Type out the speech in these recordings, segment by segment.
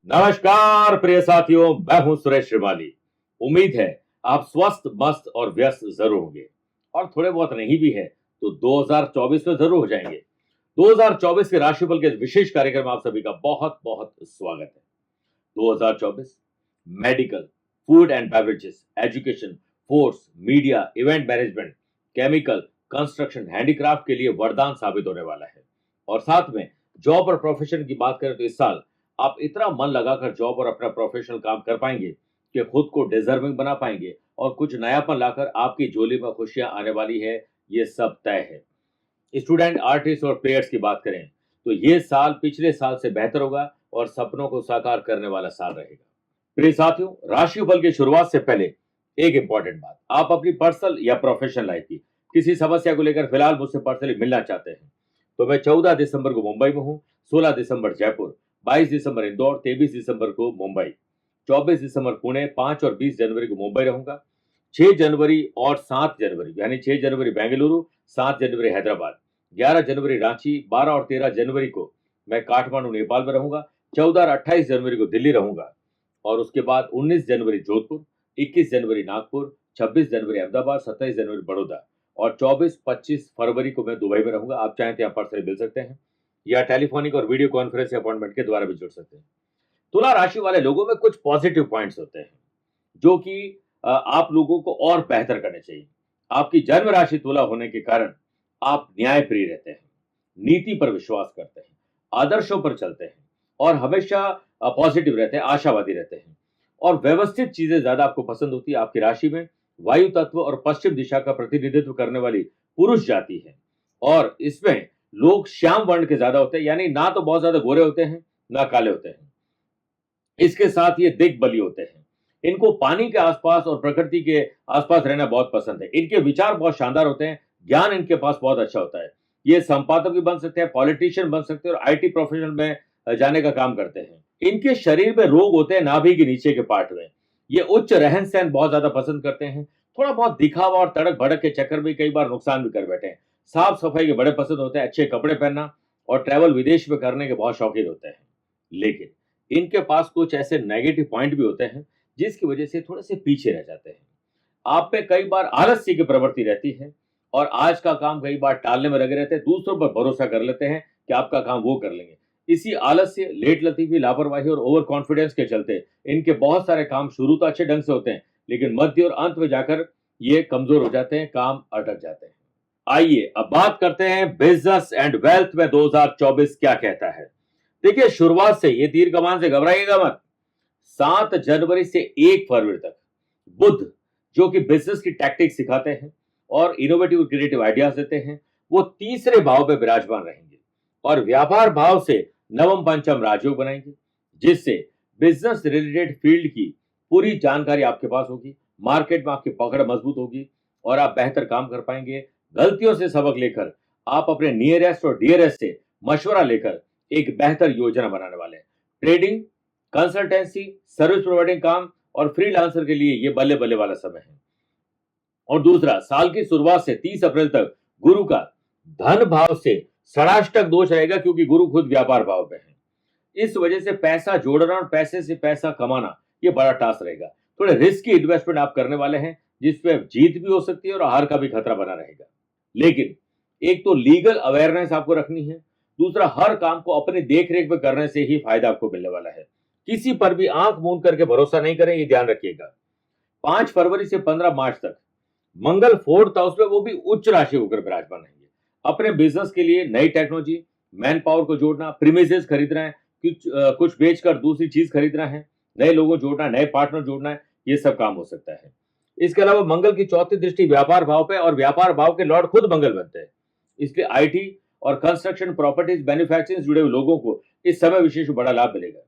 नमस्कार प्रिय साथियों, मैं हूं सुरेश श्रीमाली। उम्मीद है आप स्वस्थ, मस्त और व्यस्त जरूर होंगे और थोड़े बहुत नहीं भी है तो 2024 में जरूर हो जाएंगे। 2024 के राशिफल के इस विशेष कार्यक्रम में आप सभी का बहुत बहुत स्वागत है। 2024 medical, food and beverages, education, force, media, event management, chemical, construction, handicraft के लिए वरदान साबित होने वाला है। और साथ में जॉब और प्रोफेशन की बात करें तो इस साल आप इतना मन लगाकर जॉब और अपना प्रोफेशनल काम कर पाएंगे कि खुद को डिजर्विंग बना पाएंगे और कुछ नयापन लाकर आपकी झोली में खुशियां आने वाली है। ये सब तय है। स्टूडेंट, आर्टिस्ट और प्लेयर्स की बात करें तो ये साल पिछले साल से बेहतर होगा और सपनों को साकार करने वाला साल रहेगा। प्रिय साथियों, राशिफल की शुरुआत से पहले एक इंपॉर्टेंट बात, आप अपनी पर्सनल या प्रोफेशनल लाइफ की किसी समस्या को लेकर फिलहाल मुझसे पर्सनली मिलना चाहते हैं तो मैं 14 दिसंबर को मुंबई में हूँ, 16 दिसंबर जयपुर, 22 दिसंबर इंदौर, 23 दिसंबर को मुंबई, 24 दिसंबर पुणे, 5 और 20 जनवरी को मुंबई रहूंगा, 6 जनवरी और 7 जनवरी यानी 6 जनवरी बेंगलुरु, 7 जनवरी हैदराबाद, 11 जनवरी रांची, 12 और 13 जनवरी को मैं काठमांडू नेपाल में रहूंगा, 14 और 28 जनवरी को दिल्ली रहूंगा और उसके बाद 19 जनवरी जोधपुर, 21 जनवरी नागपुर, 26 जनवरी अहमदाबाद, 27 जनवरी बड़ौदा और 24-25 फरवरी को मैं दुबई में रहूंगा। आप चाहें तो यहाँ पर्सनली मिल सकते हैं या टेलीफोनिक और वीडियो कॉन्फ्रेंस अपॉइंटमेंट के द्वारा भी जुड़ सकते हैं। तुला राशि वाले लोगों में कुछ पॉजिटिव पॉइंट्स होते हैं जो कि आप लोगों को और बेहतर करने चाहिए। आपकी जन्म राशि तुला होने के कारण आप न्याय प्रिय रहते हैं, नीति पर विश्वास करते हैं, आदर्शों पर चलते हैं और हमेशा पॉजिटिव रहते हैं, आशावादी रहते हैं और व्यवस्थित चीजें ज्यादा आपको पसंद होती है। आपकी राशि में वायु तत्व और पश्चिम दिशा का प्रतिनिधित्व करने वाली पुरुष जाति है और इसमें लोग श्याम वर्ण के ज्यादा होते हैं, यानी ना तो बहुत ज्यादा गोरे होते हैं ना काले होते हैं। इसके साथ ये दिग्बली होते हैं। इनको पानी के आसपास और प्रकृति के आसपास रहना बहुत पसंद है। इनके विचार बहुत शानदार होते हैं, ज्ञान इनके पास बहुत अच्छा होता है। ये संपादक भी बन सकते हैं, पॉलिटिशियन बन सकते हैं और आईटी प्रोफेशन में जाने का काम करते हैं। इनके शरीर में रोग होते हैं नाभि के नीचे के पार्ट में। ये उच्च रहन सहन बहुत ज्यादा पसंद करते हैं। थोड़ा बहुत दिखावा और तड़क भड़क के चक्कर में कई बार नुकसान भी कर बैठे हैं। साफ सफाई के बड़े पसंद होते हैं, अच्छे कपड़े पहनना और ट्रैवल विदेश में करने के बहुत शौकीन होते हैं। लेकिन इनके पास कुछ ऐसे नेगेटिव पॉइंट भी होते हैं जिसकी वजह से थोड़े से पीछे रह जाते हैं। आप पे कई बार आलस्य की प्रवृत्ति रहती है और आज का काम कई बार टालने में लगे रहते हैं, दूसरों पर भरोसा कर लेते हैं कि आपका काम वो कर लेंगे। इसी आलस्य, लेट लतीफी, लापरवाही और ओवर कॉन्फिडेंस के चलते इनके बहुत सारे काम शुरू तो अच्छे ढंग से होते हैं लेकिन मध्य और अंत में जाकर ये कमजोर हो जाते हैं, काम अटक जाते हैं। आइए अब बात करते हैं बिजनेस एंड वेल्थ में 2024 क्या कहता है। देखिए, शुरुआत से ये तीर कमान से घबराइएगा मत। 7 जनवरी से 1 फरवरी तक बुध, जो कि बिजनेस की टैक्टिक्स सिखाते हैं और इनोवेटिव क्रिएटिव आइडियाज देते हैं, वो तीसरे भाव में विराजमान रहेंगे और व्यापार भाव से नवम पंचम राजयोग बनाएंगे, जिससे बिजनेस रिलेटेड फील्ड की पूरी जानकारी आपके पास होगी, मार्केट में आपकी पकड़ मजबूत होगी और आप बेहतर काम कर पाएंगे। गलतियों से सबक लेकर आप अपने नियरेस्ट और डियरेस्ट से मशवरा लेकर एक बेहतर योजना बनाने वाले हैं। ट्रेडिंग, कंसल्टेंसी, सर्विस प्रोवाइडिंग काम और फ्रीलांसर के लिए ये बल्ले बल्ले वाला समय है। और दूसरा, साल की शुरुआत से 30 अप्रैल तक गुरु का धन भाव से षडाष्टक दोष रहेगा क्योंकि गुरु खुद व्यापार भाव में है। इस वजह से पैसा जोड़ना और पैसे से पैसा कमाना ये बड़ा टास्क रहेगा। थोड़े रिस्की इन्वेस्टमेंट आप करने वाले हैं जिसपे जीत भी हो सकती है और हार का भी खतरा बना रहेगा। लेकिन एक तो लीगल अवेयरनेस आपको रखनी है, दूसरा हर काम को अपनी देखरेख में करने से ही फायदा आपको मिलने वाला है। किसी पर भी आंख मूंद करके भरोसा नहीं करें, ये ध्यान रखिएगा। 5 फरवरी से 15 मार्च तक मंगल 4th हाउस में, वो भी उच्च राशि होकर विराजमान रहेंगे। अपने बिजनेस के लिए नई टेक्नोलॉजी, मैन पावर को जोड़ना, प्रीमिसेस खरीदना है, कुछ बेचकर दूसरी चीज खरीदना है, नए लोगों जोड़ना है, नए पार्टनर जोड़ना है, ये सब काम हो सकता है। इसके अलावा मंगल की चौथी दृष्टि व्यापार भाव पे और व्यापार भाव के लॉर्ड खुद मंगल बनते हैं, इसलिए आईटी और कंस्ट्रक्शन, प्रॉपर्टीज, मैन्युफैक्चरिंग से जुड़े हुए लोगों को इस समय विशेष बड़ा लाभ मिलेगा।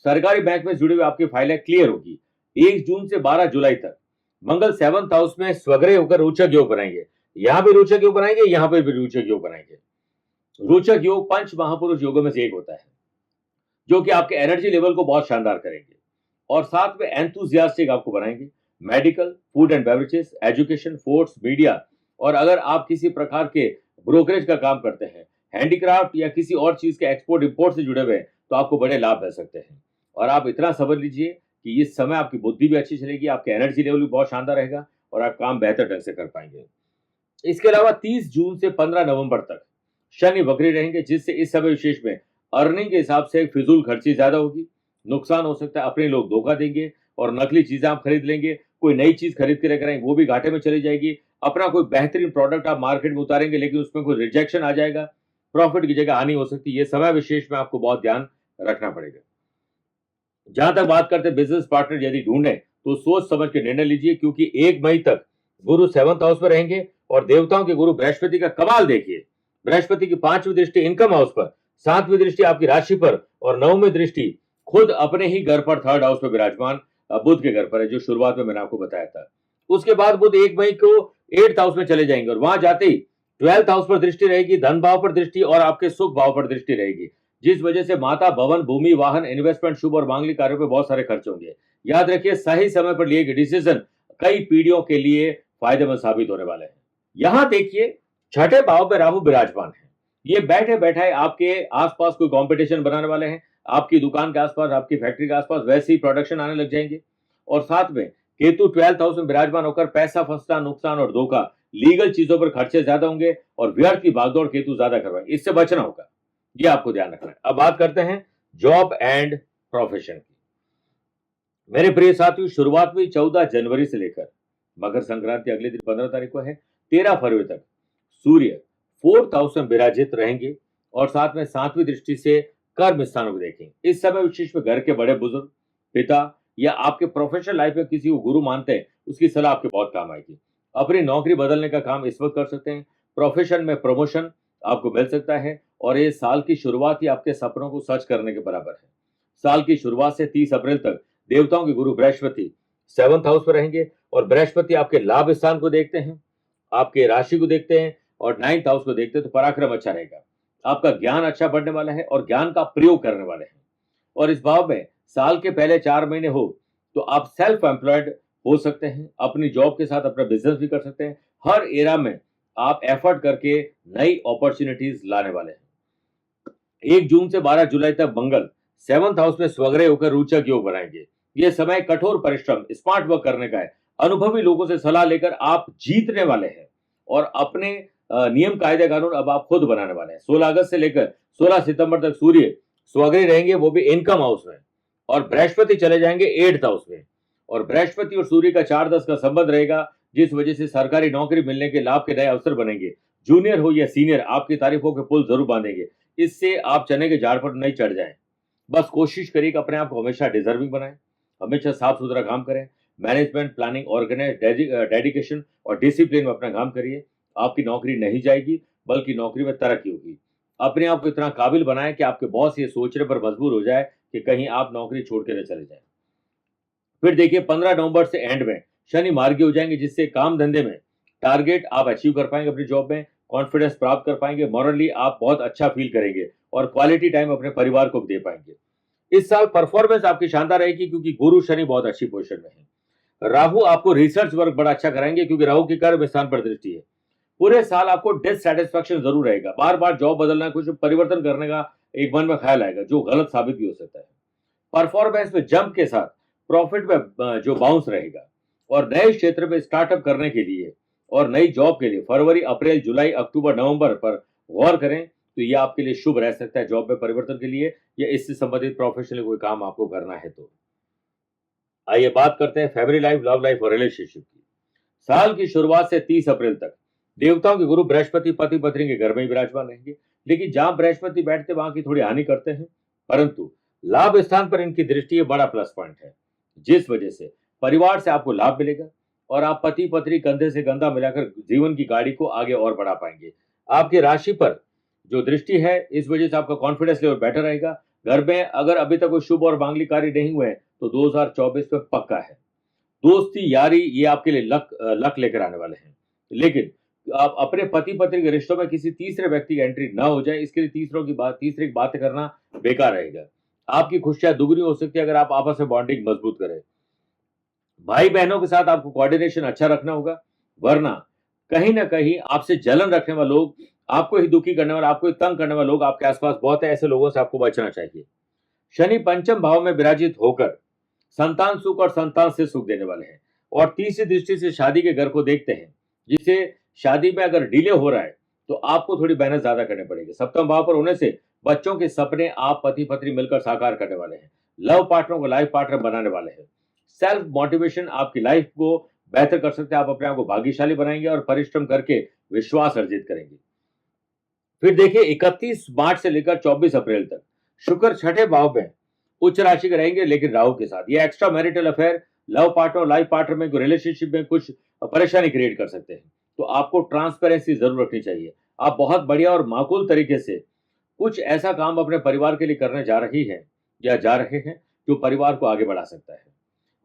सरकारी बैंक में जुड़े हुए आपकी फाइलें क्लियर होगी। 1 जून से 12 जुलाई तक मंगल 7th हाउस में स्वग्रह होकर रोचक योग बनाएंगे। यहां भी रोचक योग बनाएंगे, यहां पर भी रोचक योग बनाएंगे। रोचक योग पंच महापुरुष योगों में से एक होता है जो कि आपके एनर्जी लेवल को बहुत शानदार करेंगे और साथ में एंथुजियास्टिक आपको बनाएंगे। Medical, food and beverages, education, force, media और अगर आप किसी प्रकार के ब्रोकरेज का काम करते हैं, हैंडीक्राफ्ट या किसी और चीज के एक्सपोर्ट इंपोर्ट से जुड़े हुए हैं तो आपको बड़े लाभ मिल सकते हैं। और आप इतना समझ लीजिए कि इस समय आपकी बुद्धि भी अच्छी चलेगी, आपका एनर्जी लेवल भी बहुत शानदार रहेगा और आप काम बेहतर ढंग से कर पाएंगे। इसके अलावा 30 जून से 15 नवंबर तक शनि वक्री रहेंगे, जिससे इस समय विशेष में अर्निंग के हिसाब से फिजूल खर्ची ज्यादा होगी, नुकसान हो सकता है, अपने लोग धोखा देंगे और नकली चीजें आप खरीद लेंगे, कोई नई चीज खरीद के लेकर आएंगे वो भी घाटे में चली जाएगी, अपना कोई बेहतरीन प्रोडक्ट आप मार्केट में उतारेंगे लेकिन उसमें कोई रिजेक्शन आ जाएगा, प्रॉफिट की जगह हानि हो सकती है। ये समय विशेष में आपको बहुत ध्यान रखना पड़ेगा। जहां तक बात करते हैं बिजनेस पार्टनर यदि ढूंढें तो सोच समझ के निर्णय लीजिए, क्योंकि 1 मई तक गुरु 7th हाउस में रहेंगे और देवताओं के गुरु बृहस्पति का कमाल देखिए। बृहस्पति की 5वीं दृष्टि इनकम हाउस पर, 7वीं दृष्टि आपकी राशि पर और 9वीं दृष्टि खुद अपने ही घर पर 3rd हाउस में विराजमान बुध के घर पर है, जो शुरुआत में मैंने आपको बताया था। उसके बाद बुध 1 मई को 8th हाउस में चले जाएंगे और वहां जाते ही 12th हाउस पर दृष्टि रहेगी, धन भाव पर दृष्टि और आपके सुख भाव पर दृष्टि रहेगी, जिस वजह से माता, भवन, भूमि, वाहन, इन्वेस्टमेंट, शुभ और मांगलिक कार्यों पर बहुत सारे खर्च होंगे। याद रखिए सही समय पर लिए गए डिसीजन कई पीढ़ियों के लिए फायदेमंद साबित होने वाले हैं। यहां देखिए 6ठे भाव में राहु विराजमान है, ये बैठे बैठे आपके आसपास कोई कंपटीशन बनाने वाले हैं, आपकी दुकान के आसपास, आपकी फैक्ट्री के आसपास वैसे ही प्रोडक्शन आने लग जाएंगे। और साथ में केतु 12th हाउस में विराजमान होकर पैसा फंसना, नुकसान और धोखा, लीगल चीजों पर खर्चे ज्यादा होंगे और व्यर्थ की भागदौड़ केतु ज्यादा करवाएंगे, इससे बचना होगा, ये आपको ध्यान रखना है। अब बात करते हैं जॉब एंड प्रोफेशन की। मेरे प्रिय साथियों, शुरुआत हुई 14 जनवरी से लेकर मकर संक्रांति अगले दिन 15 तारीख को है, 13 फरवरी तक सूर्य 4th हाउस में विराजित रहेंगे और साथ में 7वीं दृष्टि से कर्म स्थानों को देखेंगे। इस समय विशेष में घर के बड़े बुजुर्ग, पिता या आपके प्रोफेशनल लाइफ में किसी को गुरु मानते हैं, उसकी सलाह आपके बहुत काम आएगी। अपनी नौकरी बदलने का काम इस वक्त कर सकते हैं, प्रोफेशन में प्रमोशन आपको मिल सकता है और ये साल की शुरुआत ही आपके सपनों को सच करने के बराबर है। साल की शुरुआत से 30 अप्रैल तक देवताओं के गुरु बृहस्पति 7th हाउस पर रहेंगे और बृहस्पति आपके लाभ स्थान को देखते हैं, आपके राशि को देखते हैं और 9th हाउस को देखते हैं, तो पराक्रम अच्छा रहेगा, आपका ज्ञान अच्छा बढ़ने वाला है और ज्ञान का प्रयोग करने वाले हैं। और इस भाव में साल के पहले 4 महीने हो तो आप सेल्फ एम्प्लॉयड हो सकते हैं, अपनी जॉब के साथ अपना बिजनेस भी कर सकते हैं। हर एरा में आप एफर्ट करके नई अपॉर्चुनिटीज लाने वाले हैं। 1 जून से 12 जुलाई तक मंगल 7th हाउस में स्वग्रह होकर रोचक योग बनाएंगे। यह समय कठोर परिश्रम, स्मार्ट वर्क करने का है। अनुभवी लोगों से सलाह लेकर आप जीतने वाले हैं और अपने नियम कायदे कानून अब आप खुद बनाने वाले हैं। 16 अगस्त से लेकर 16 सितंबर तक सूर्य स्वग्रही रहेंगे, वो भी इनकम हाउस में, और बृहस्पति चले जाएंगे 8th हाउस में। और बृहस्पति और सूर्य का 4-10 का संबंध रहेगा, जिस वजह से सरकारी नौकरी मिलने के लाभ के नए अवसर बनेंगे। जूनियर हो या सीनियर, आपकी तारीफों के पुल जरूर बांधेंगे, इससे आप चने के झाड़ पर नहीं चढ़ जाएं। बस कोशिश करिए कि अपने आप को हमेशा डिजर्विंग बनाएं, हमेशा साफ सुथरा काम करें, मैनेजमेंट, प्लानिंग, ऑर्गेनाइज, डेडिकेशन और डिसिप्लिन में अपना काम करिए। आपकी नौकरी नहीं जाएगी बल्कि नौकरी में तरक्की होगी। अपने आप को इतना काबिल बनाएं कि आपके बॉस ये सोचने पर मजबूर हो जाए कि कहीं आप नौकरी छोड़ के न चले जाएं। फिर देखिए 15 नवंबर से एंड में शनि मार्गी हो जाएंगे, जिससे काम धंधे में टारगेट आप अचीव कर पाएंगे, अपनी जॉब में कॉन्फिडेंस प्राप्त कर पाएंगे, मॉरली आप बहुत अच्छा फील करेंगे और क्वालिटी टाइम अपने परिवार को भी दे पाएंगे। इस साल परफॉर्मेंस आपकी शानदार रहेगी क्योंकि गुरु शनि बहुत अच्छी पोजीशन में है। राहु आपको रिसर्च वर्क बड़ा अच्छा कराएंगे क्योंकि राहु की कर्म स्थान पर दृष्टि है। पूरे साल आपको डिससैटिस्फैक्शन जरूर रहेगा, बार बार जॉब बदलना, कुछ परिवर्तन करने का एक मन में ख्याल आएगा जो गलत साबित भी हो सकता है। परफॉर्मेंस में जंप के साथ प्रॉफिट में जो बाउंस रहेगा और नए क्षेत्र में स्टार्टअप करने के लिए और नई जॉब के लिए फरवरी, अप्रैल, जुलाई, अक्टूबर, नवंबर पर गौर करें तो ये आपके लिए शुभ रह सकता है जॉब में परिवर्तन के लिए या इससे संबंधित प्रोफेशनल कोई काम आपको करना है तो। आइए बात करते हैं फैमिली लाइफ, लव लाइफ और रिलेशनशिप की। साल की शुरुआत से 30 अप्रैल तक देवताओं के गुरु बृहस्पति पति पत्नी के घर में ही विराजमान रहेंगे, लेकिन जहां बृहस्पति बैठते वहां की थोड़ी हानि करते हैं, परंतु लाभ स्थान पर इनकी दृष्टि ये बड़ा प्लस पॉइंट है, जिस वजह से परिवार से आपको लाभ मिलेगा और आप पति पत्नी कंधे से कंधा मिलाकर जीवन की गाड़ी को आगे और बढ़ा पाएंगे। आपकी राशि पर जो दृष्टि है इस वजह से आपका कॉन्फिडेंस लेवल बेटर रहेगा। घर में अगर अभी तक कोई शुभ और मांगलिक कार्य नहीं हुए हैं तो 2024 में पक्का है। दोस्ती यारी ये आपके लिए लक लेकर आने वाले हैं, लेकिन आप अपने पति पत्नी के रिश्तों में किसी तीसरे व्यक्ति की एंट्री ना हो जाए, इसके लिए तीसरी बात करना बेकार रहेगा। आपकी खुशियां दुगनी हो सकती है अगर आप आपस में बॉन्डिंग मजबूत करें। भाई बहनों के साथ आपको कोऑर्डिनेशन अच्छा रखना होगा, वरना कहीं ना कहीं आपसे जलन रखने वाले लोग, आपको ही दुखी करने वाले, आपको ही तंग करने वाले लोग आपके आसपास बहुत है, ऐसे लोगों से आपको बचना चाहिए। शनि पंचम भाव में विराजित होकर संतान सुख और संतान से सुख देने वाले हैं और तीसरी दृष्टि से शादी के घर को देखते हैं, जिससे शादी में अगर डिले हो रहा है तो आपको थोड़ी मेहनत ज्यादा करनी पड़ेगी। सप्तम भाव पर होने से बच्चों के सपने आप पति पत्नी मिलकर साकार करने वाले हैं। लव पार्टनर को लाइफ पार्टनर बनाने वाले हैं। सेल्फ मोटिवेशन आपकी लाइफ को बेहतर कर सकते हैं। आप अपने आप को भाग्यशाली बनाएंगे और परिश्रम करके विश्वास अर्जित करेंगे। फिर देखिए 31 मार्च से लेकर 24 अप्रैल तक शुक्र छठे भाव में उच्च राशि के रहेंगे, लेकिन राहु के साथ। ये extra marital affair, love partner और लाइफ पार्टनर में रिलेशनशिप में कुछ परेशानी क्रिएट कर सकते हैं। तो आपको ट्रांसपेरेंसी जरूर रखनी चाहिए। आप बहुत बढ़िया और माकूल तरीके से कुछ ऐसा काम अपने परिवार के लिए करने जा रही है या जा रहे हैं जो परिवार को आगे बढ़ा सकता है।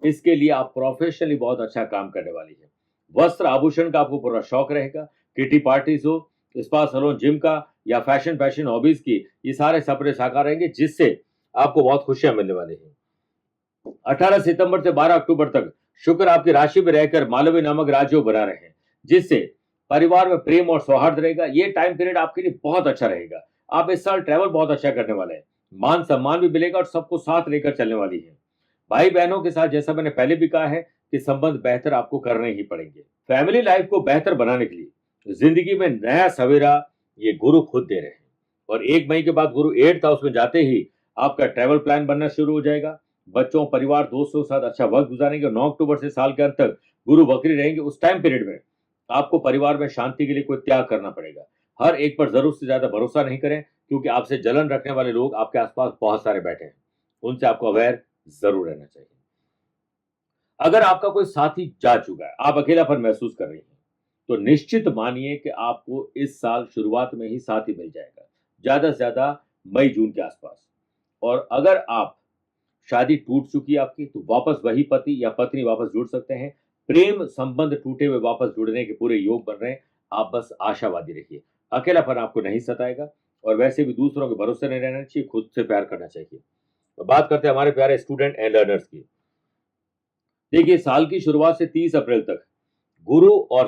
इसके लिए आप प्रोफेशनली बहुत अच्छा काम करने वाली है। वस्त्र आभूषण का आपको पूरा शौक रहेगा। किटी पार्टीज हो, स्पा सैलून, जिम का या फैशन हॉबीज की, ये सारे सपने साकार रहेंगे, जिससे आपको बहुत खुशियां मिलने वाली हैं। 18 सितंबर से 12 अक्टूबर तक शुक्र आपकी राशि में रहकर मालवी नामक राज्यों बना रहे हैं, जिससे परिवार में प्रेम और सौहार्द रहेगा। ये टाइम पीरियड आपके लिए बहुत अच्छा रहेगा। आप इस साल ट्रैवल बहुत अच्छा करने वाले हैं। मान सम्मान भी मिलेगा और सबको साथ लेकर चलने वाली है। भाई बहनों के साथ, जैसा मैंने पहले भी कहा है, कि संबंध बेहतर आपको करने ही पड़ेंगे। फैमिली लाइफ को बेहतर बनाने के लिए जिंदगी में नया सवेरा ये गुरु खुद दे रहे हैं। और 1 मई के बाद गुरु 8th हाउस में जाते ही आपका ट्रैवल प्लान बनना शुरू हो जाएगा। बच्चों, परिवार, दोस्तों के साथ अच्छा वक्त गुजारेंगे। 9 अक्टूबर से साल के अंत तक गुरु वक्री रहेंगे। उस टाइम पीरियड में आपको परिवार में शांति के लिए कोई त्याग करना पड़ेगा। हर एक पर जरूरत से ज्यादा भरोसा नहीं करें, क्योंकि आपसे जलन रखने वाले लोग आपके आसपास बहुत सारे बैठे हैं। उनसे आपको अवेयर जरूर रहना चाहिए। अगर आपका कोई साथी जा चुका है, आप अकेलापन महसूस कर रही हैं, तो निश्चित मानिए कि आपको इस साल शुरुआत में ही साथी मिल जाएगा, ज्यादा से ज्यादा मई जून के आसपास। और अगर आप शादी टूट चुकी है आपकी, तो वापस वही पति या पत्नी वापस जुड़ सकते हैं। प्रेम संबंध टूटे हुए वापस जुड़ने के पूरे योग बन रहे हैं। आप बस आशावादी रहिए। अकेलापन आपको नहीं सताएगा। और वैसे भी दूसरों के भरोसे नहीं रहना चाहिए, खुद से प्यार करना चाहिए। तो बात करते हैं हमारे प्यारे स्टूडेंट एंड लर्नर्स की। देखिए, साल की शुरुआत से 30 अप्रैल तक गुरु और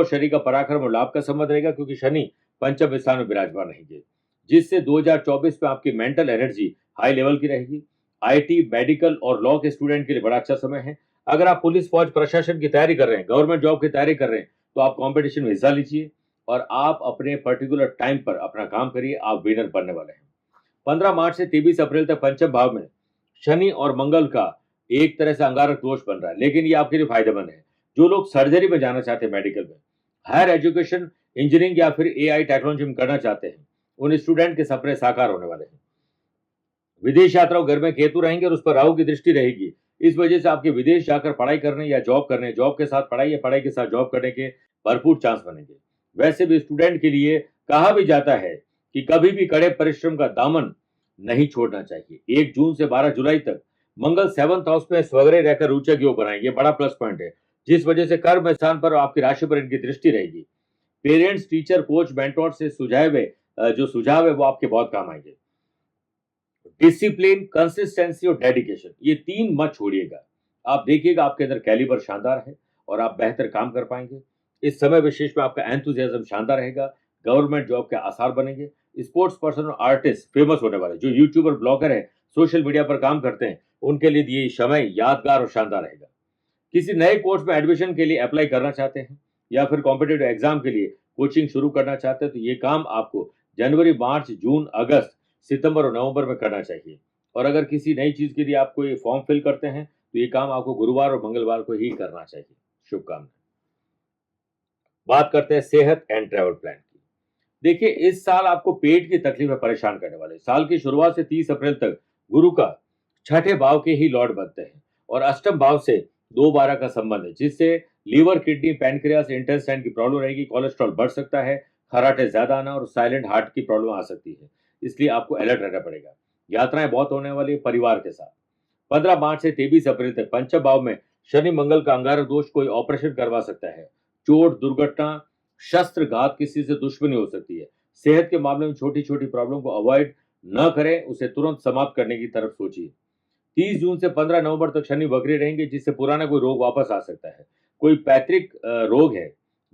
शनि का पराक्रम और लाभ का संबंध रहेगा, क्योंकि शनि पंचम स्थान में विराजमान रहेंगे, जिससे 2024 में आपकी मेंटल एनर्जी हाई लेवल की रहेगी। आईटी, मेडिकल और लॉ के स्टूडेंट के लिए बड़ा अच्छा समय है। अगर आप पुलिस, फौज, प्रशासन की तैयारी कर रहे हैं, गवर्नमेंट जॉब की तैयारी कर रहे हैं, तो आप कंपटीशन में हिस्सा लीजिए और आप अपने पर्टिकुलर टाइम पर अपना काम करिए। आप विनर बनने वाले हैं। 15 मार्च से 23 अप्रैल तक पंचम भाव में शनि और मंगल का एक तरह से अंगारक दोष बन रहा है, लेकिन ये आपके लिए फायदेमंद है। जो लोग सर्जरी में जाना चाहते हैं, मेडिकल में, हायर एजुकेशन, इंजीनियरिंग या फिर एआई टेक्नोलॉजी में करना चाहते हैं, उन स्टूडेंट के सपने साकार होने वाले हैं। विदेश यात्रा घर में केतु रहेंगे और उस पर राहु की दृष्टि रहेगी। इस वजह से आपके विदेश जाकर पढ़ाई करने या जॉब करने, जॉब के साथ पढ़ाई या पढ़ाई के साथ जॉब करने के भरपूर चांस बनेंगे। वैसे भी स्टूडेंट के लिए कहा भी जाता है कि कभी भी कड़े परिश्रम का दामन नहीं छोड़ना चाहिए। 1 जून से 12 जुलाई तक मंगल 7th हाउस में स्वग्रह रहकर रोचक योग बनाएंगे। बड़ा प्लस पॉइंट है, जिस वजह से कर्म स्थान पर आपकी राशि पर इनकी दृष्टि रहेगी। पेरेंट्स, टीचर, कोच, मेंटोर से जो सुझाव है वो आपके बहुत काम आएंगे। डिसिप्लिन, कंसिस्टेंसी और डेडिकेशन, ये 3 मत छोड़िएगा। आप देखिएगा आपके अंदर कैलिबर शानदार है और आप बेहतर काम कर पाएंगे। इस समय विशेष में आपका एंथुजियाज्म शानदार रहेगा। गवर्नमेंट जॉब के आसार बनेंगे। स्पोर्ट्स पर्सन और आर्टिस्ट फेमस होने वाले, जो यूट्यूबर, ब्लॉगर है, सोशल मीडिया पर काम करते हैं, उनके लिए ये समय यादगार और शानदार रहेगा। किसी नए कोर्स में एडमिशन के लिए अप्लाई करना चाहते हैं या फिर कॉम्पिटिटिव एग्जाम के लिए कोचिंग शुरू करना चाहते हैं, तो ये काम आपको जनवरी, मार्च, जून, अगस्त, सितंबर और नवंबर में करना चाहिए। और अगर किसी नई चीज के लिए आप कोई फॉर्म फिल करते हैं, तो ये काम आपको गुरुवार और मंगलवार को ही करना चाहिए। शुभकामनाएं। बात करते हैं सेहत एंड ट्रैवल प्लान की। देखिए, इस साल आपको पेट की तकलीफ परेशान करने वाले। साल की शुरुआत से 30 अप्रैल तक गुरु का छठे भाव के ही लॉर्ड बनते हैं और अष्टम भाव से 2/12 का संबंध है, जिससे लीवर, किडनी, पैनक्रियास, इंटेस्टाइन की प्रॉब्लम रहेगी। कोलेस्ट्रॉल बढ़ सकता है, खर्राटे ज्यादा आना और साइलेंट हार्ट की प्रॉब्लम आ सकती है। इसलिए आपको अलर्ट रहना पड़ेगा। यात्राएं बहुत होने वाली है परिवार के साथ। 15 मार्च से 23 अप्रैल तक पंचम भाव में शनि मंगल का अंगारक दोष कोई ऑपरेशन करवा सकता है। चोट, दुर्घटना, शस्त्र घात, किसी से दुश्मनी हो सकती है। सेहत के मामले में छोटी छोटी प्रॉब्लम को अवॉइड न करें, उसे तुरंत समाप्त करने की तरफ सोचिए। 30 जून से 15 नवंबर तक शनि वक्री रहेंगे, जिससे पुराना कोई रोग वापस आ सकता है। कोई पैतृक रोग है,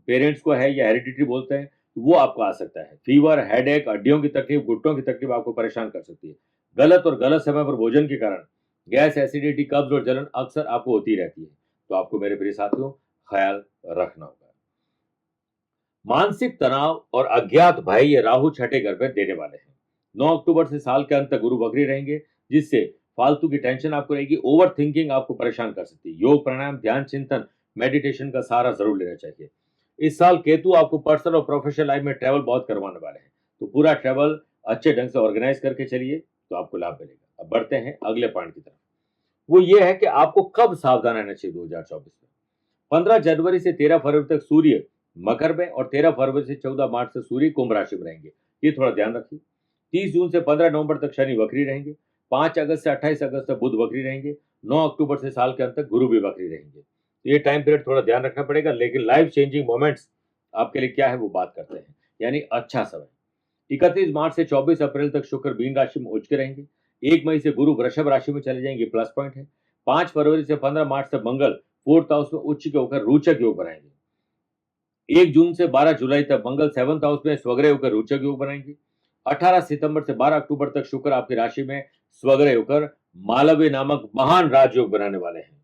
पेरेंट्स को है या हेरिडिटरी बोलते हैं, वो आपको आ सकता है। फीवर, हेडेक, हड्डियों की तकलीफ, घुटनों की तकलीफ आपको परेशान कर सकती है। गलत और गलत समय पर भोजन के कारण गैस, एसिडिटी, कब्ज और जलन अक्सर आपको होती रहती है, तो आपको मेरे प्रिय साथियों ख्याल रखना होगा। मानसिक तनाव और अज्ञात भय ये राहु छठे घर पर देने वाले हैं। 9 अक्टूबर से साल के अंत तक गुरु वक्री रहेंगे, जिससे फालतू की टेंशन आपको रहेगी, ओवर थिंकिंग आपको परेशान कर सकती है। योग, प्राणायाम, ध्यान, चिंतन, मेडिटेशन का सहारा जरूर लेना चाहिए। इस साल केतु आपको पर्सनल और प्रोफेशनल लाइफ में ट्रैवल बहुत करवाने वाले हैं, तो पूरा ट्रैवल अच्छे ढंग से ऑर्गेनाइज करके चलिए, तो आपको लाभ मिलेगा। अब बढ़ते हैं अगले पॉइंट की तरफ। वो ये है कि आपको कब सावधान रहना चाहिए 2024 में। 15 जनवरी से 13 फरवरी तक सूर्य मकर में और 13 फरवरी से 14 मार्च से सूर्य कुंभ राशि में रहेंगे, ये थोड़ा ध्यान रखिए। 30 जून से 15 नवंबर तक शनि वक्री रहेंगे। 5 अगस्त से 28 अगस्त तक बुध वक्री रहेंगे। 9 अक्टूबर से साल के अंत तक गुरु भी वक्री रहेंगे। ये टाइम पीरियड थोड़ा ध्यान रखना पड़ेगा, लेकिन लाइफ चेंजिंग मोमेंट्स आपके लिए क्या है वो बात करते हैं, यानी अच्छा समय। 31 मार्च से 24 अप्रैल तक शुक्र मीन राशि में उच्च रहेंगे। 1 मई से गुरु वृषभ राशि में चले जाएंगे, प्लस पॉइंट है। 5 फरवरी से 15 मार्च तक मंगल 4th हाउस में उच्च के होकर रोचक योग बनाएंगे। 1 जून से 12 जुलाई तक मंगल 7th हाउस में स्वग्रह होकर रोचक योग बनाएंगे। 18 सितंबर से 12 अक्टूबर तक शुक्र आपकी राशि में स्वग्रह होकर मालव्य नामक महान राजयोग बनाने वाले हैं।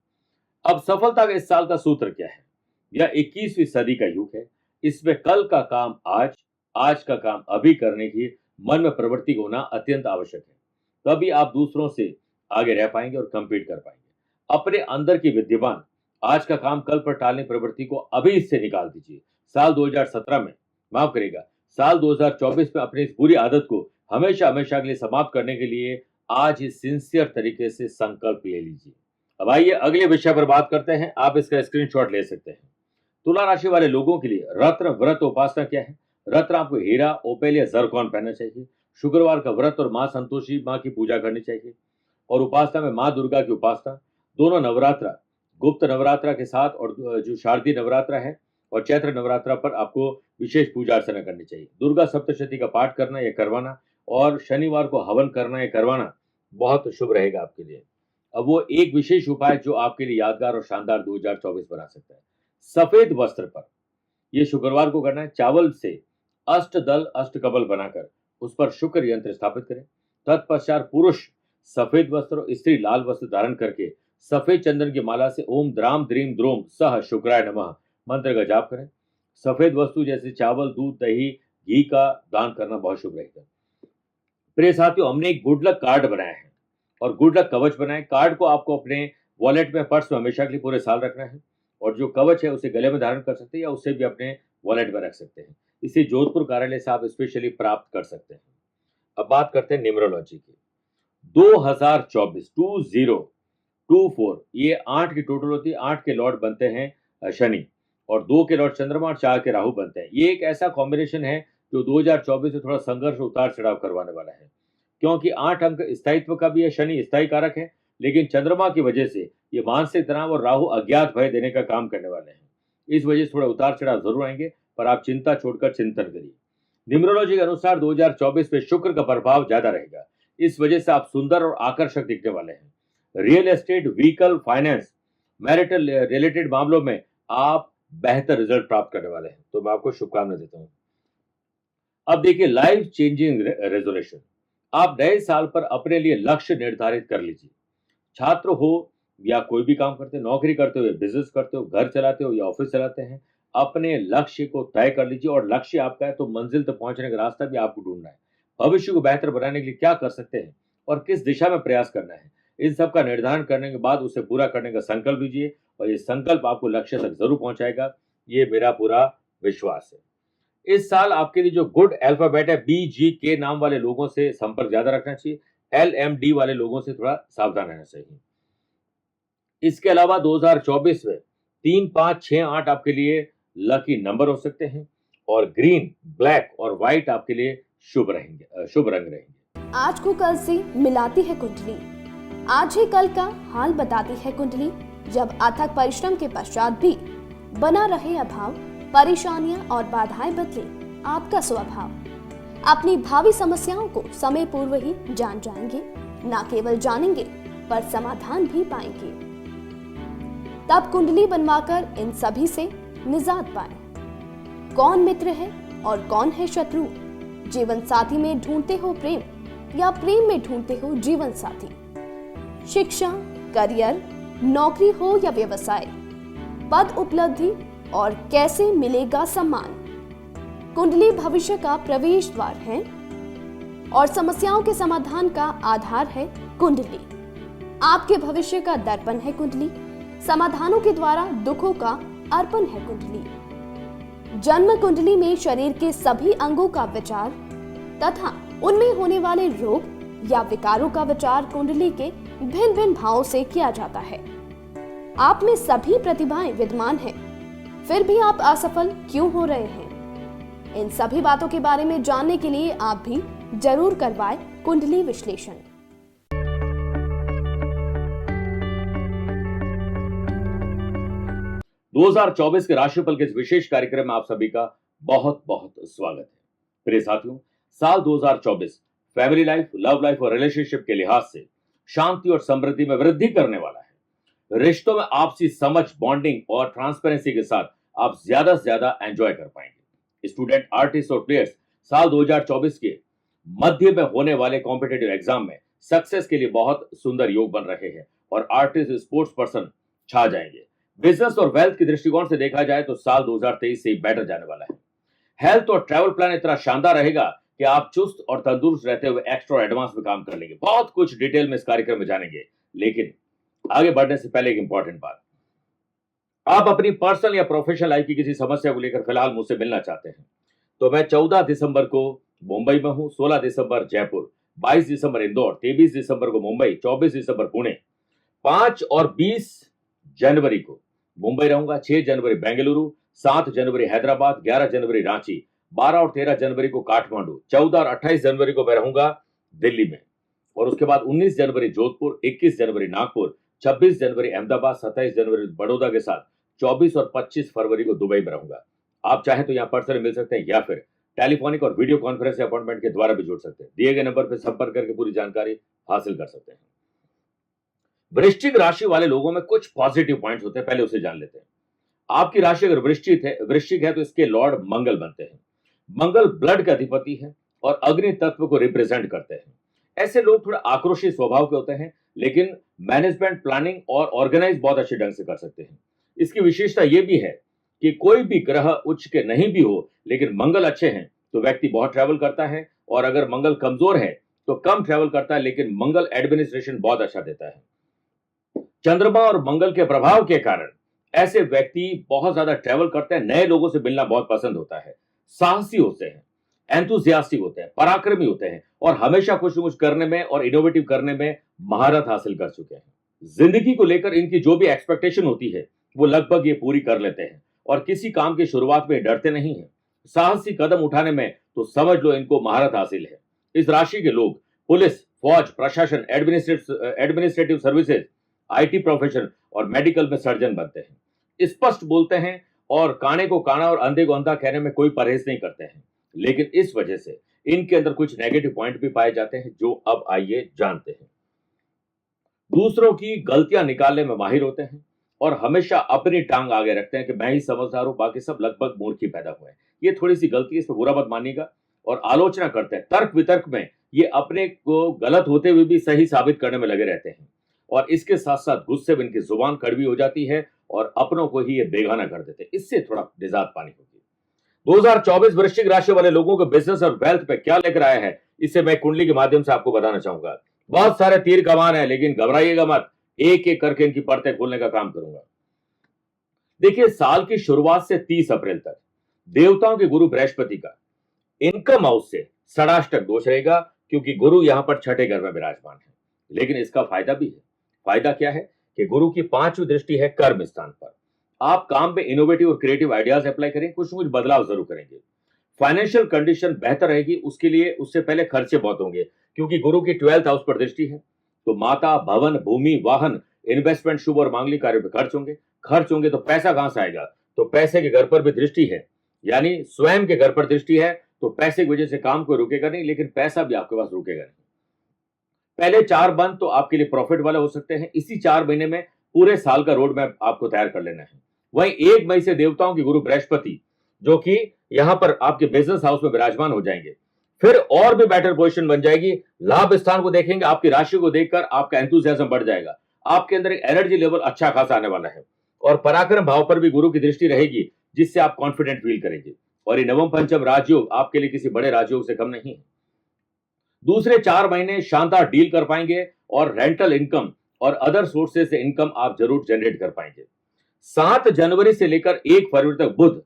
अब सफलता का इस साल का सूत्र क्या है? यह 21वीं सदी का युग है। इसमें कल का काम आज, आज का काम अभी करने की मन में प्रवृत्ति होना अत्यंत आवश्यक है। तभी आप दूसरों से आगे रह पाएंगे और कंपीट कर पाएंगे। अपने अंदर की विद्यमान आज का काम कल पर टालने प्रवृत्ति को अभी इससे निकाल दीजिए। साल 2017 में, माफ करिएगा, साल 2024 में अपनी इस बुरी आदत को हमेशा हमेशा के लिए समाप्त करने के लिए आज ही सिंसियर तरीके से संकल्प ले लीजिए। अब आइए अगले विषय पर बात करते हैं। आप इसका स्क्रीनशॉट ले सकते हैं। तुला राशि वाले लोगों के लिए रत्न व्रत उपासना क्या है? रत्न आपको हीरा, ओपेल या जरकॉन पहनना चाहिए। शुक्रवार का व्रत और मां संतोषी मां की पूजा करनी चाहिए। और उपासना में मां दुर्गा की उपासना, दोनों नवरात्रा, गुप्त नवरात्रा के साथ और जो शारदीय नवरात्रा है और चैत्र नवरात्रा पर आपको विशेष पूजा अर्चना करनी चाहिए। दुर्गा सप्तशती का पाठ करना या करवाना और शनिवार को हवन करना या करवाना बहुत शुभ रहेगा आपके लिए। अब वो एक विशेष उपाय जो आपके लिए यादगार और शानदार 2024 बना सकता है। सफेद वस्त्र पर यह शुक्रवार को करना है। चावल से अष्टदल अष्टकमल बनाकर उस पर शुक्र यंत्र स्थापित करें। तत्पश्चात पुरुष सफेद वस्त्र और स्त्री लाल वस्त्र धारण करके सफेद चंदन की माला से ओम द्राम द्रीम द्रोम सह शुक्राय नमः मंत्र का जाप करें। सफेद वस्तु जैसे चावल, दूध, दही, घी का दान करना बहुत शुभ रहेगा। प्रिय साथियों, हमने एक गुड लक कार्ड बनाया है और गुड लक कवच बनाए। कार्ड को आपको अपने वॉलेट में, पर्स में हमेशा के लिए पूरे साल रखना है और जो कवच है उसे गले में धारण कर सकते हैं या उससे भी अपने वॉलेट में रख सकते हैं। इसे जोधपुर कार्यालय से आप स्पेशली प्राप्त कर सकते हैं। अब बात करते हैं न्यूमरोलॉजी की। 2024 2024 ये 8 की टोटल होती है। 8 के लॉर्ड बनते हैं शनि और 2 के लॉर्ड चंद्रमा और 4 के राहु बनते हैं। ये एक ऐसा कॉम्बिनेशन है जो 2024 में थोड़ा संघर्ष, उतार चढ़ाव करवाने वाला है, क्योंकि 8 अंक स्थायित्व का भी है। शनि स्थायी कारक है, लेकिन चंद्रमा की वजह से ये मानसिक तनाव और राहु अज्ञात भय देने का काम करने वाले हैं। इस वजह से थोड़ा उतार चढ़ाव जरूर आएंगे, पर आप चिंता छोड़कर चिंतन करिए। न्यूमरोलॉजी के अनुसार 2024 में शुक्र का प्रभाव ज्यादा रहेगा। इस वजह से आप सुंदर और आकर्षक दिखने वाले हैं। Real estate, vehicle, finance, marital related मामलों में आप बेहतर रिजल्ट प्राप्त करने वाले हैं, तो मैं आपको शुभकामनाएं देता हूं। अब देखिए लाइफ चेंजिंग रेजोल्यूशन। आप नए साल पर अपने लिए लक्ष्य निर्धारित कर लीजिए। छात्र हो या कोई भी काम करते हो, नौकरी करते हो या बिजनेस करते हो, घर चलाते हो या ऑफिस चलाते हैं, अपने लक्ष्य को तय कर लीजिए। और लक्ष्य आपका है तो मंजिल तक पहुंचने का रास्ता भी आपको ढूंढना है। भविष्य को बेहतर बनाने के लिए क्या कर सकते हैं और किस दिशा में प्रयास करना है, इन सब का निर्धारण करने के बाद उसे पूरा करने का संकल्प लीजिए और ये संकल्प आपको लक्ष्य तक जरूर पहुंचाएगा, ये मेरा पूरा विश्वास है। इस साल आपके लिए जो गुड अल्फाबेट है, BGK नाम वाले लोगों से संपर्क ज्यादा रखना चाहिए। LMD वाले लोगों से थोड़ा सावधान रहना चाहिए। इसके अलावा 2024 में 3, 5, 6, 8 आपके लिए लकी नंबर हो सकते हैं और ग्रीन, ब्लैक और व्हाइट आपके लिए शुभ रहेंगे, शुभ रंग रहेंगे। आज को कल से मिलाती है कुंडली, आज ही कल का हाल बताती है कुंडली। जब अथक परिश्रम के पश्चात भी बना रहे अभाव, परेशानियां और बाधाएं बदले आपका स्वभाव, अपनी भावी समस्याओं को समय पूर्व ही जान जाएंगे। न केवल जानेंगे पर समाधान भी पाएंगे। तब कुंडली बनवाकर इन सभी से निजात पाएं। कौन मित्र है और कौन है शत्रु, जीवन साथी में ढूंढते हो प्रेम, या प्रेम में ढूंढते हो जीवन साथी, शिक्षा, करियर, नौकरी हो या व्यवसाय, पद उपलब्धि और कैसे मिलेगा सम्मान। कुंडली भविष्य का प्रवेश द्वार है और समस्याओं के समाधान का आधार है कुंडली। आपके भविष्य का दर्पण है कुंडली, समाधानों के द्वारा दुखों का अर्पण है कुंडली। जन्म कुंडली में शरीर के सभी अंगों का विचार तथा उनमें होने वाले रोग या विकारों का विचार कुंडली के भिन्न भिन्न भावों से किया जाता है। आप में सभी प्रतिभाएं विद्यमान हैं, फिर भी आप असफल क्यों हो रहे हैं? इन सभी बातों के बारे में जानने के लिए आप भी जरूर करवाएं कुंडली विश्लेषण। दो 2024 के राशिफल के इस विशेष कार्यक्रम में आप सभी का बहुत बहुत स्वागत है। प्रिय साथियों, साल 2024 फैमिली लाइफ, लव लाइफ और रिलेशनशिप के लिहाज से शांति और समृद्धि में वृद्धि करने वाला है। रिश्तों में आपसी समझ, बॉन्डिंग और ट्रांसपेरेंसी के साथ आप ज्यादा से ज्यादा एंजॉय कर पाएंगे। स्टूडेंट, आर्टिस्ट और प्लेयर्स साल 2024 के मध्य में होने वाले कॉम्पिटिटिव एग्जाम में सक्सेस के लिए बहुत सुंदर योग बन रहे हैं और आर्टिस्ट, स्पोर्ट्स पर्सन छा जाएंगे। बिजनेस और वेल्थ की दृष्टिकोण से देखा जाए तो साल 2023 से ही बेटर जाने वाला है। हेल्थ और ट्रैवल प्लान इतना शानदार रहेगा कि आप चुस्त और तंदुरुस्त रहते हुए एक्स्ट्रा और एडवांस में काम कर लेंगे। बहुत कुछ डिटेल में इस कार्यक्रम में जानेंगे, लेकिन आगे बढ़ने से पहले एक इंपॉर्टेंट बात, आप अपनी पर्सनल या प्रोफेशनल लाइफ की किसी समस्या को लेकर फिलहाल मुझसे मिलना चाहते हैं तो मैं 14 दिसंबर को मुंबई में हूं, 16 दिसंबर जयपुर, 22 दिसंबर इंदौर, 23 दिसंबर को मुंबई, 24 दिसंबर पुणे, 5 और 20 जनवरी को मुंबई रहूंगा, 6 जनवरी बेंगलुरु, 7 जनवरी हैदराबाद, 11 जनवरी रांची, 12 और 13 जनवरी को काठमांडू, 14 और 28 जनवरी को मैं रहूंगा दिल्ली में, और उसके बाद 19 जनवरी जोधपुर, 21 जनवरी नागपुर, 26 जनवरी अहमदाबाद, 27 जनवरी बड़ौदा के साथ 24 और 25 फरवरी को दुबई में रहूंगा। आप चाहें तो यहाँ पर्सनली मिल सकते हैं या फिर टेलीफोनिक और वीडियो कॉन्फ्रेंस अपॉइंटमेंट के द्वारा भी जुड़ सकते हैं। दिए गए नंबर पर संपर्क करके पूरी जानकारी हासिल कर सकते हैं। वृश्चिक राशि वाले लोगों में कुछ पॉजिटिव पॉइंट्स होते हैं, पहले उसे जान लेते हैं। आपकी राशि अगर वृश्चिक है तो इसके लॉर्ड मंगल बनते हैं। मंगल ब्लड का अधिपति है और अग्नि तत्व को रिप्रेजेंट करते हैं। ऐसे लोग थोड़ा आक्रोशी स्वभाव के होते हैं, लेकिन मैनेजमेंट, प्लानिंग और ऑर्गेनाइज बहुत अच्छे ढंग से कर सकते हैं। इसकी विशेषता यह भी है कि कोई भी ग्रह उच्च के नहीं भी हो, लेकिन मंगल अच्छे हैं तो व्यक्ति बहुत ट्रैवल करता है, और अगर मंगल कमजोर है तो कम ट्रैवल करता है, लेकिन मंगल एडमिनिस्ट्रेशन बहुत अच्छा देता है। चंद्रमा और मंगल के प्रभाव के कारण ऐसे व्यक्ति बहुत ज्यादा ट्रैवल करते हैं, नए लोगों से मिलना बहुत पसंद होता है, साहसी होते हैं, एंथुसियास्टिक होते हैं, पराक्रमी होते हैं और हमेशा कुछ न कुछ करने में और इनोवेटिव करने में महारत हासिल कर चुके हैं। जिंदगी को लेकर इनकी जो भी एक्सपेक्टेशन होती है वो लगभग ये पूरी कर लेते हैं और किसी काम की शुरुआत में डरते नहीं हैं। साहसी कदम उठाने में तो समझ लो इनको महारत हासिल है। इस राशि के लोग पुलिस, फौज, प्रशासन, एडमिनिस्ट्रेटिव सर्विसेज, आईटी प्रोफेशन और मेडिकल में सर्जन बनते हैं। स्पष्ट बोलते हैं और काने को काना और अंधे को अंधा कहने में कोई परहेज नहीं करते हैं, लेकिन इस वजह से इनके अंदर कुछ नेगेटिव पॉइंट भी पाए जाते हैं, जो अब आइए जानते हैं। दूसरों की गलतियां निकालने में माहिर होते हैं और हमेशा अपनी टांग आगे रखते हैं कि मैं ही समझदार हूं, बाकी सब लगभग मूर्ख ही पैदा हुए हैं। ये थोड़ी सी गलती है, इसमें बुरा मत मानिएगा। और आलोचना करते हैं, तर्क वितर्क में ये अपने को गलत होते हुए भी सही साबित करने में लगे रहते हैं, और इसके साथ साथ गुस्से में इनकी जुबान कड़वी हो जाती है और अपनों को ही ये बेगाना कर देते हैं। इससे थोड़ा निजात पानी होगी। 2024 वृश्चिक राशि वाले लोगों को बिजनेस और वेल्थ पे क्या लेकर आया है, इसे मैं कुंडली के माध्यम से आपको बताना चाहूंगा। बहुत सारे तीर कमान है, लेकिन घबराइएगा मत, एक एक करके इनकी परतें खोलने का काम करूंगा। देखिए, साल की शुरुआत से 30 अप्रैल तक देवताओं के गुरु बृहस्पति का इनकम हाउस से षडाष्टक दोष रहेगा, क्योंकि गुरु यहां पर छठे घर में विराजमान है। लेकिन इसका फायदा भी है। फायदा क्या है कि गुरु की 5वीं दृष्टि है कर्म स्थान पर। आप काम में इनोवेटिव और क्रिएटिव आइडियाज अप्लाई करें, कुछ न कुछ बदलाव जरूर करेंगे। फाइनेंशियल कंडीशन बेहतर रहेगी, उसके लिए उससे पहले खर्चे बहुत होंगे, क्योंकि गुरु की 12th हाउस पर दृष्टि है। तो माता, भवन, भूमि, वाहन, इन्वेस्टमेंट, शुभ और मांगलिक कार्यों पर खर्च होंगे तो पैसा कहां से आएगा? तो पैसे के घर पर भी दृष्टि है, यानी स्वयं के घर पर दृष्टि है, तो पैसे की वजह से काम को रुकेगा नहीं, लेकिन पैसा भी आपके पास रुकेगा नहीं। पहले 4 बंद तो आपके लिए प्रॉफिट वाले हो सकते हैं। इसी 4 महीने में पूरे साल का रोड मैप आपको तैयार कर लेना है। वहीं 1 मई से देवताओं के गुरु बृहस्पति, जो कि यहां पर आपके बिजनेस हाउस में विराजमान हो जाएंगे, फिर और भी बेटर पोजीशन बन जाएगी। लाभ स्थान को देखेंगे, आपकी राशि को देखकर आपका एंथुसियाज्म बढ़ जाएगा, आपके अंदर एक एनर्जी लेवल अच्छा खासा आने वाला है। और पराक्रम भाव पर भी गुरु की दृष्टि रहेगी, जिससे आप कॉन्फिडेंट फील करेंगे। और ये नवम पंचम राजयोग आपके लिए किसी बड़े राजयोग से कम नहीं है। दूसरे 4 महीने शानदार डील कर पाएंगे और रेंटल इनकम और अदर सोर्सेज से इनकम आप जरूर जनरेट कर पाएंगे। 7 जनवरी से लेकर 1 फरवरी तक बुध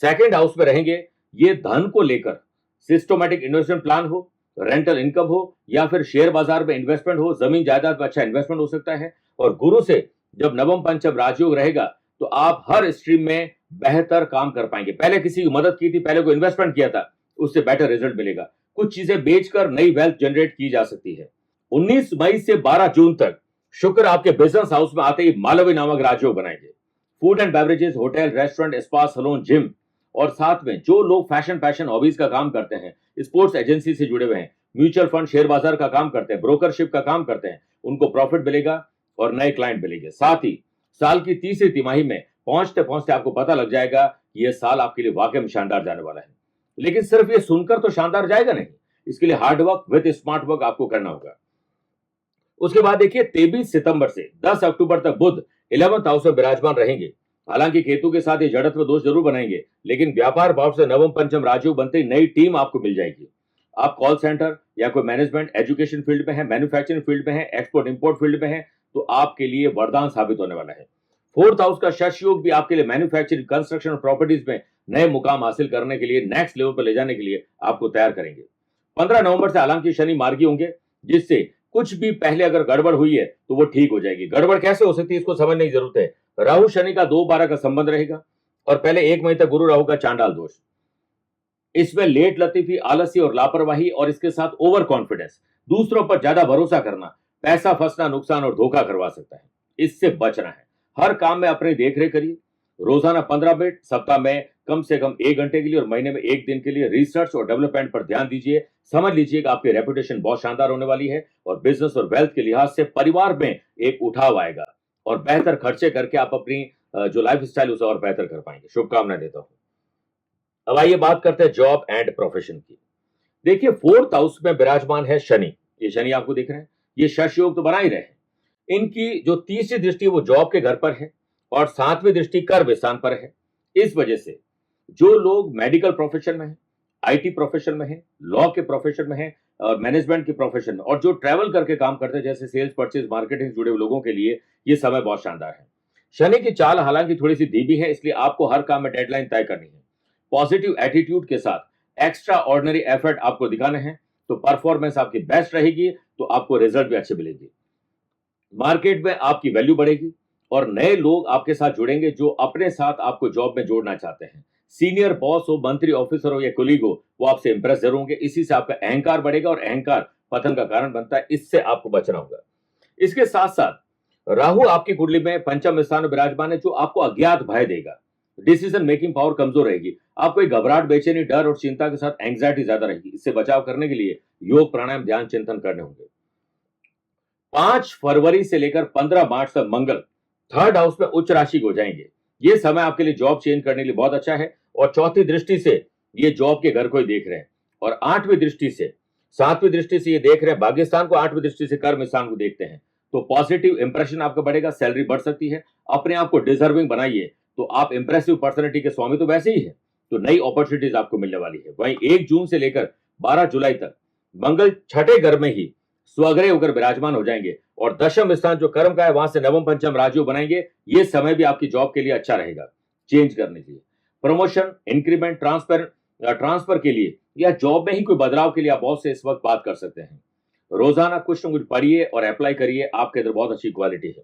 सेकंड हाउस में रहेंगे। ये धन को लेकर सिस्टमैटिक इन्वेस्टमेंट प्लान हो, रेंटल इनकम हो, या फिर शेयर बाजार में इन्वेस्टमेंट हो, जमीन जायदाद में अच्छा इन्वेस्टमेंट हो सकता है। और गुरु से जब नवम पंचम राजयोग रहेगा तो आप हर स्ट्रीम में बेहतर काम कर पाएंगे। पहले किसी की मदद की थी, पहले कोई इन्वेस्टमेंट किया था, उससे बेटर रिजल्ट मिलेगा। कुछ चीजें बेचकर नई वेल्थ जनरेट की जा सकती है। 19 मई से 12 जून तक शुक्र आपके बिजनेस हाउस में आते ही मालवी नामक राजयोग बनाएंगे। Food and beverages, hotel, restaurant, spa, salon, gym, और साथ में जो लोग फैशन हॉबीज का काम करते हैं, स्पोर्ट्स एजेंसी से जुड़े हुए हैं, म्यूचुअल फंड, शेयर बाजार का काम करते हैं, ब्रोकरशिप का काम करते हैं, उनको प्रॉफिट मिलेगा और नए क्लाइंट मिलेंगे। साथ ही साल की तीसरी तिमाही में पहुंचते पहुंचते आपको पता लग जाएगा कि यह साल आपके लिए वाकई में शानदार जाने वाला है। लेकिन सिर्फ ये सुनकर तो शानदार जाएगा नहीं, इसके लिए hard work with smart work आपको करना होगा। उसके बाद देखिए 23 सितंबर से 10 अक्टूबर तक बुध 11th हाउस में विराजमान रहेंगे। हालांकि केतु के साथ ये जड़त्व दोष जरूर बनाएंगे, लेकिन व्यापार भाव से नवम पंचम राजयोग बनते ही नई टीम आपको मिल जाएगी। आप कॉल सेंटर या कोई मैनेजमेंट, एजुकेशन फील्ड में है, मैन्युफैक्चरिंग फील्ड में है, एक्सपोर्ट इंपोर्ट फील्ड में है, तो आपके लिए वरदान साबित होने वाला है। 4th हाउस का शश योग भी आपके लिए मैन्युफैक्चरिंग, कंस्ट्रक्शन और प्रॉपर्टीज में नए मुकाम हासिल करने के लिए, नेक्स्ट लेवल पर ले जाने के लिए आपको तैयार करेंगे। 15 नवंबर से हालांकि शनि मार्गी होंगे, जिससे कुछ भी पहले अगर गड़बड़ हुई है तो वो ठीक हो जाएगी। गड़बड़ कैसे हो सकती है इसको समझने की जरूरत है। राहु शनि का 2-12 का संबंध रहेगा और पहले 1 महीने तक गुरु राहु का चांडाल दोष। इसमें लेट लतीफी, आलसी और लापरवाही, और इसके साथ ओवर कॉन्फिडेंस, दूसरों पर ज्यादा भरोसा करना, पैसा फंसना, नुकसान और धोखा करवा सकता है। इससे बचना है। हर काम में अपनी देखरेख करिए। रोजाना 15 मिनट, सप्ताह में कम से कम 1 घंटे के लिए और महीने में 1 दिन के लिए रिसर्च और डेवलपमेंट पर ध्यान दीजिए। समझ लीजिए कि आपकी रेपुटेशन बहुत शानदार होने वाली है और बिजनेस और वेल्थ के लिहाज से परिवार में एक उठाव आएगा और बेहतर खर्चे करके आप अपनी जो लाइफ स्टाइल उसे और बेहतर कर पाएंगे। शुभकामनाएं देता हूं। अब आइए बात करते हैं जॉब एंड प्रोफेशन की। देखिए 4th हाउस में विराजमान है शनि। ये शनि आपको दिख रहे हैं, ये शश योग तो बना ही रहे हैं। इनकी जो तीसरी दृष्टि वो जॉब के घर पर है और 7वीं दृष्टि कर्म स्थान पर है। इस वजह से जो लोग मेडिकल प्रोफेशन में है, आईटी प्रोफेशन में है, लॉ के प्रोफेशन में है और मैनेजमेंट के प्रोफेशन में, और जो ट्रैवल करके काम करते हैं जैसे सेल्स, परचेज, मार्केटिंग से जुड़े हुए लोगों के लिए ये समय बहुत शानदार है। शनि की चाल हालांकि थोड़ी सी धीमी है, इसलिए आपको हर काम में डेडलाइन तय करनी है। पॉजिटिव एटीट्यूड के साथ एक्स्ट्रा ऑर्डिनरी एफर्ट आपको दिखाने हैं, तो परफॉर्मेंस आपकी बेस्ट रहेगी, तो आपको रिजल्ट भी अच्छे मिलेंगे। मार्केट में आपकी वैल्यू बढ़ेगी और नए लोग आपके साथ जुड़ेंगे जो अपने साथ आपको जॉब में जोड़ना चाहते हैं। सीनियर बॉस हो, मंत्री, ऑफिसर हो या कोलीग हो, वो आपसे इंप्रेस जरूर होंगे। इसी से आपका अहंकार बढ़ेगा और अहंकार पतन का कारण बनता है। इससे आपको बचना होगा। इसके साथ साथ राहु आपकी कुंडली में पंचम स्थान में विराजमान है, जो आपको अज्ञात भय देगा। डिसीजन मेकिंग पावर कमजोर रहेगी। आपको एक घबराहट, बेचैनी, डर और चिंता के साथ एंग्जाइटी ज्यादा रहेगी। इससे बचाव करने के लिए योग, प्राणायाम, ध्यान, चिंतन करने होंगे। 5 फरवरी से लेकर 15 मार्च तक मंगल 3rd हाउस में उच्च राशि हो जाएंगे। ये समय आपके लिए जॉब चेंज करने के लिए बहुत अच्छा है और चौथी दृष्टि से ये जॉब के घर को ही देख रहे हैं और 8वीं दृष्टि से, 7वीं दृष्टि से ये देख रहे हैं भाग्यस्थान को, 8वीं दृष्टि से कर्म स्थान को देखते हैं। तो पॉजिटिव इंप्रेशन आपका बढ़ेगा, सैलरी बढ़ सकती है। अपने आप को डिजर्विंग बनाइए, तो आप इंप्रेसिव पर्सनैलिटी के स्वामी तो वैसे ही है, तो नई अपॉर्चुनिटीज आपको मिलने वाली है। वहीं 1 जून से लेकर 12 जुलाई तक मंगल 6ठे घर में ही स्वग्रह होकर विराजमान हो जाएंगे और दशम स्थान जो कर्म का है वहां से नवम पंचम राजयोग बनाएंगे। ये समय भी आपकी जॉब के लिए अच्छा रहेगा चेंज करने के लिए। प्रमोशन, इंक्रीमेंट, ट्रांसफर के लिए या जॉब में ही कोई बदलाव के लिए आप बॉस से इस वक्त बात कर सकते हैं। रोजाना कुछ न कुछ पढ़िए और अप्लाई करिए, आपके अंदर बहुत अच्छी क्वालिटी है।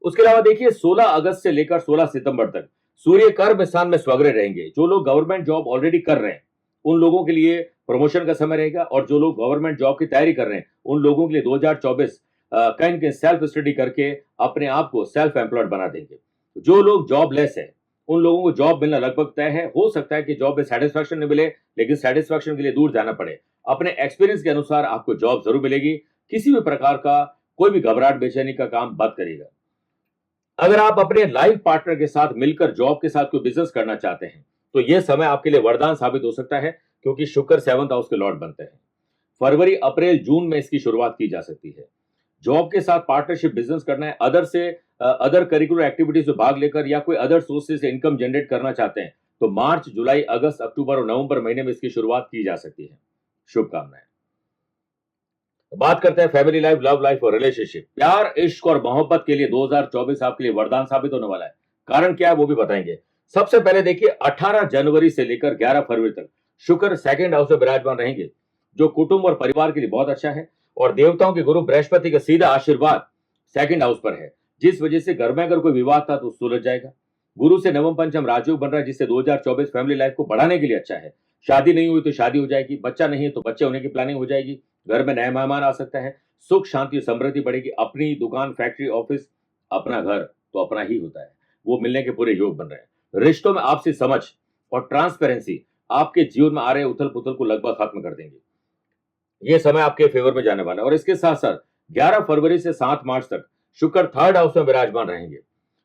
उसके अलावा देखिए 16 अगस्त से लेकर 16 सितंबर तक सूर्य कर्म स्थान में स्वग्रह रहेंगे। जो लोग गवर्नमेंट जॉब ऑलरेडी कर रहे हैं उन लोगों के लिए प्रमोशन का समय रहेगा और जो लोग गवर्नमेंट जॉब की तैयारी कर रहे हैं उन लोगों के लिए 2024 कहीं के सेल्फ स्टडी करके अपने आप को सेल्फ एम्प्लॉयड बना देंगे। जो लोग जॉबलेस है उन लोगों को जॉब मिलना लगभग तय है। हो सकता है कि जॉब में सेटिस्फैक्शन नहीं मिले, लेकिन सेटिस्फैक्शन के लिए दूर जाना पड़े। अपने एक्सपीरियंस के अनुसार आपको जॉब जरूर मिलेगी। किसी भी प्रकार का कोई भी घबराहट, बेचैनी का काम बंद करेगा। अगर आप अपने लाइफ पार्टनर के साथ मिलकर जॉब के साथ कोई बिजनेस करना चाहते हैं तो यह समय आपके लिए वरदान साबित हो सकता है। क्योंकि शुक्र 7th हाउस के लॉर्ड बनते हैं। फरवरी, अप्रैल, जून में इसकी शुरुआत की जा सकती है। जॉब के साथ पार्टनरशिप बिजनेस करना है, अदर करिकुलर एक्टिविटीज में भाग लेकर या कोई अदर सोर्सेज से इनकम जनरेट करना चाहते हैं तो मार्च, जुलाई, अगस्त, अक्टूबर और नवंबर महीने में इसकी शुरुआत की जा सकती है। शुभकामनाएं। बात करते हैं फैमिली लाइफ, लव लाइफ और रिलेशनशिप। प्यार, इश्क और मोहब्बत के लिए 2024 आपके लिए वरदान साबित होने वाला है। कारण क्या है वो भी बताएंगे। सबसे पहले देखिए 18 जनवरी से लेकर 11 फरवरी तक शुक्र 2nd हाउस में विराजमान रहेंगे, जो कुटुंब और परिवार के लिए बहुत अच्छा है। और देवताओं के गुरु बृहस्पति का सीधा आशीर्वाद 2nd हाउस पर है, जिस वजह से घर में अगर कोई विवाद था तो सुलझ जाएगा। गुरु से नवम पंचम राजयोग बन रहा है, जिससे 2024 फैमिली लाइफ को बढ़ाने के लिए अच्छा है। शादी नहीं हुई तो शादी हो जाएगी, बच्चा नहीं है तो बच्चे होने की प्लानिंग हो जाएगी, घर में नया मेहमान आ सकता है, सुख शांति और समृद्धि बढ़ेगी। अपनी दुकान, फैक्ट्री, ऑफिस, अपना घर तो अपना ही होता है, वो मिलने के पूरे योग बन रहे हैं। रिश्तों में आपसी समझ और ट्रांसपेरेंसी आपके जीवन में आ रहे उथल पुथल को लगभग खत्म कर देंगे। यह समय आपके फेवर में जाने वाला है। और इसके साथ साथ 11 फरवरी से 7 मार्च तक शुक्र 3rd हाउस में विराजमान रहेंगे।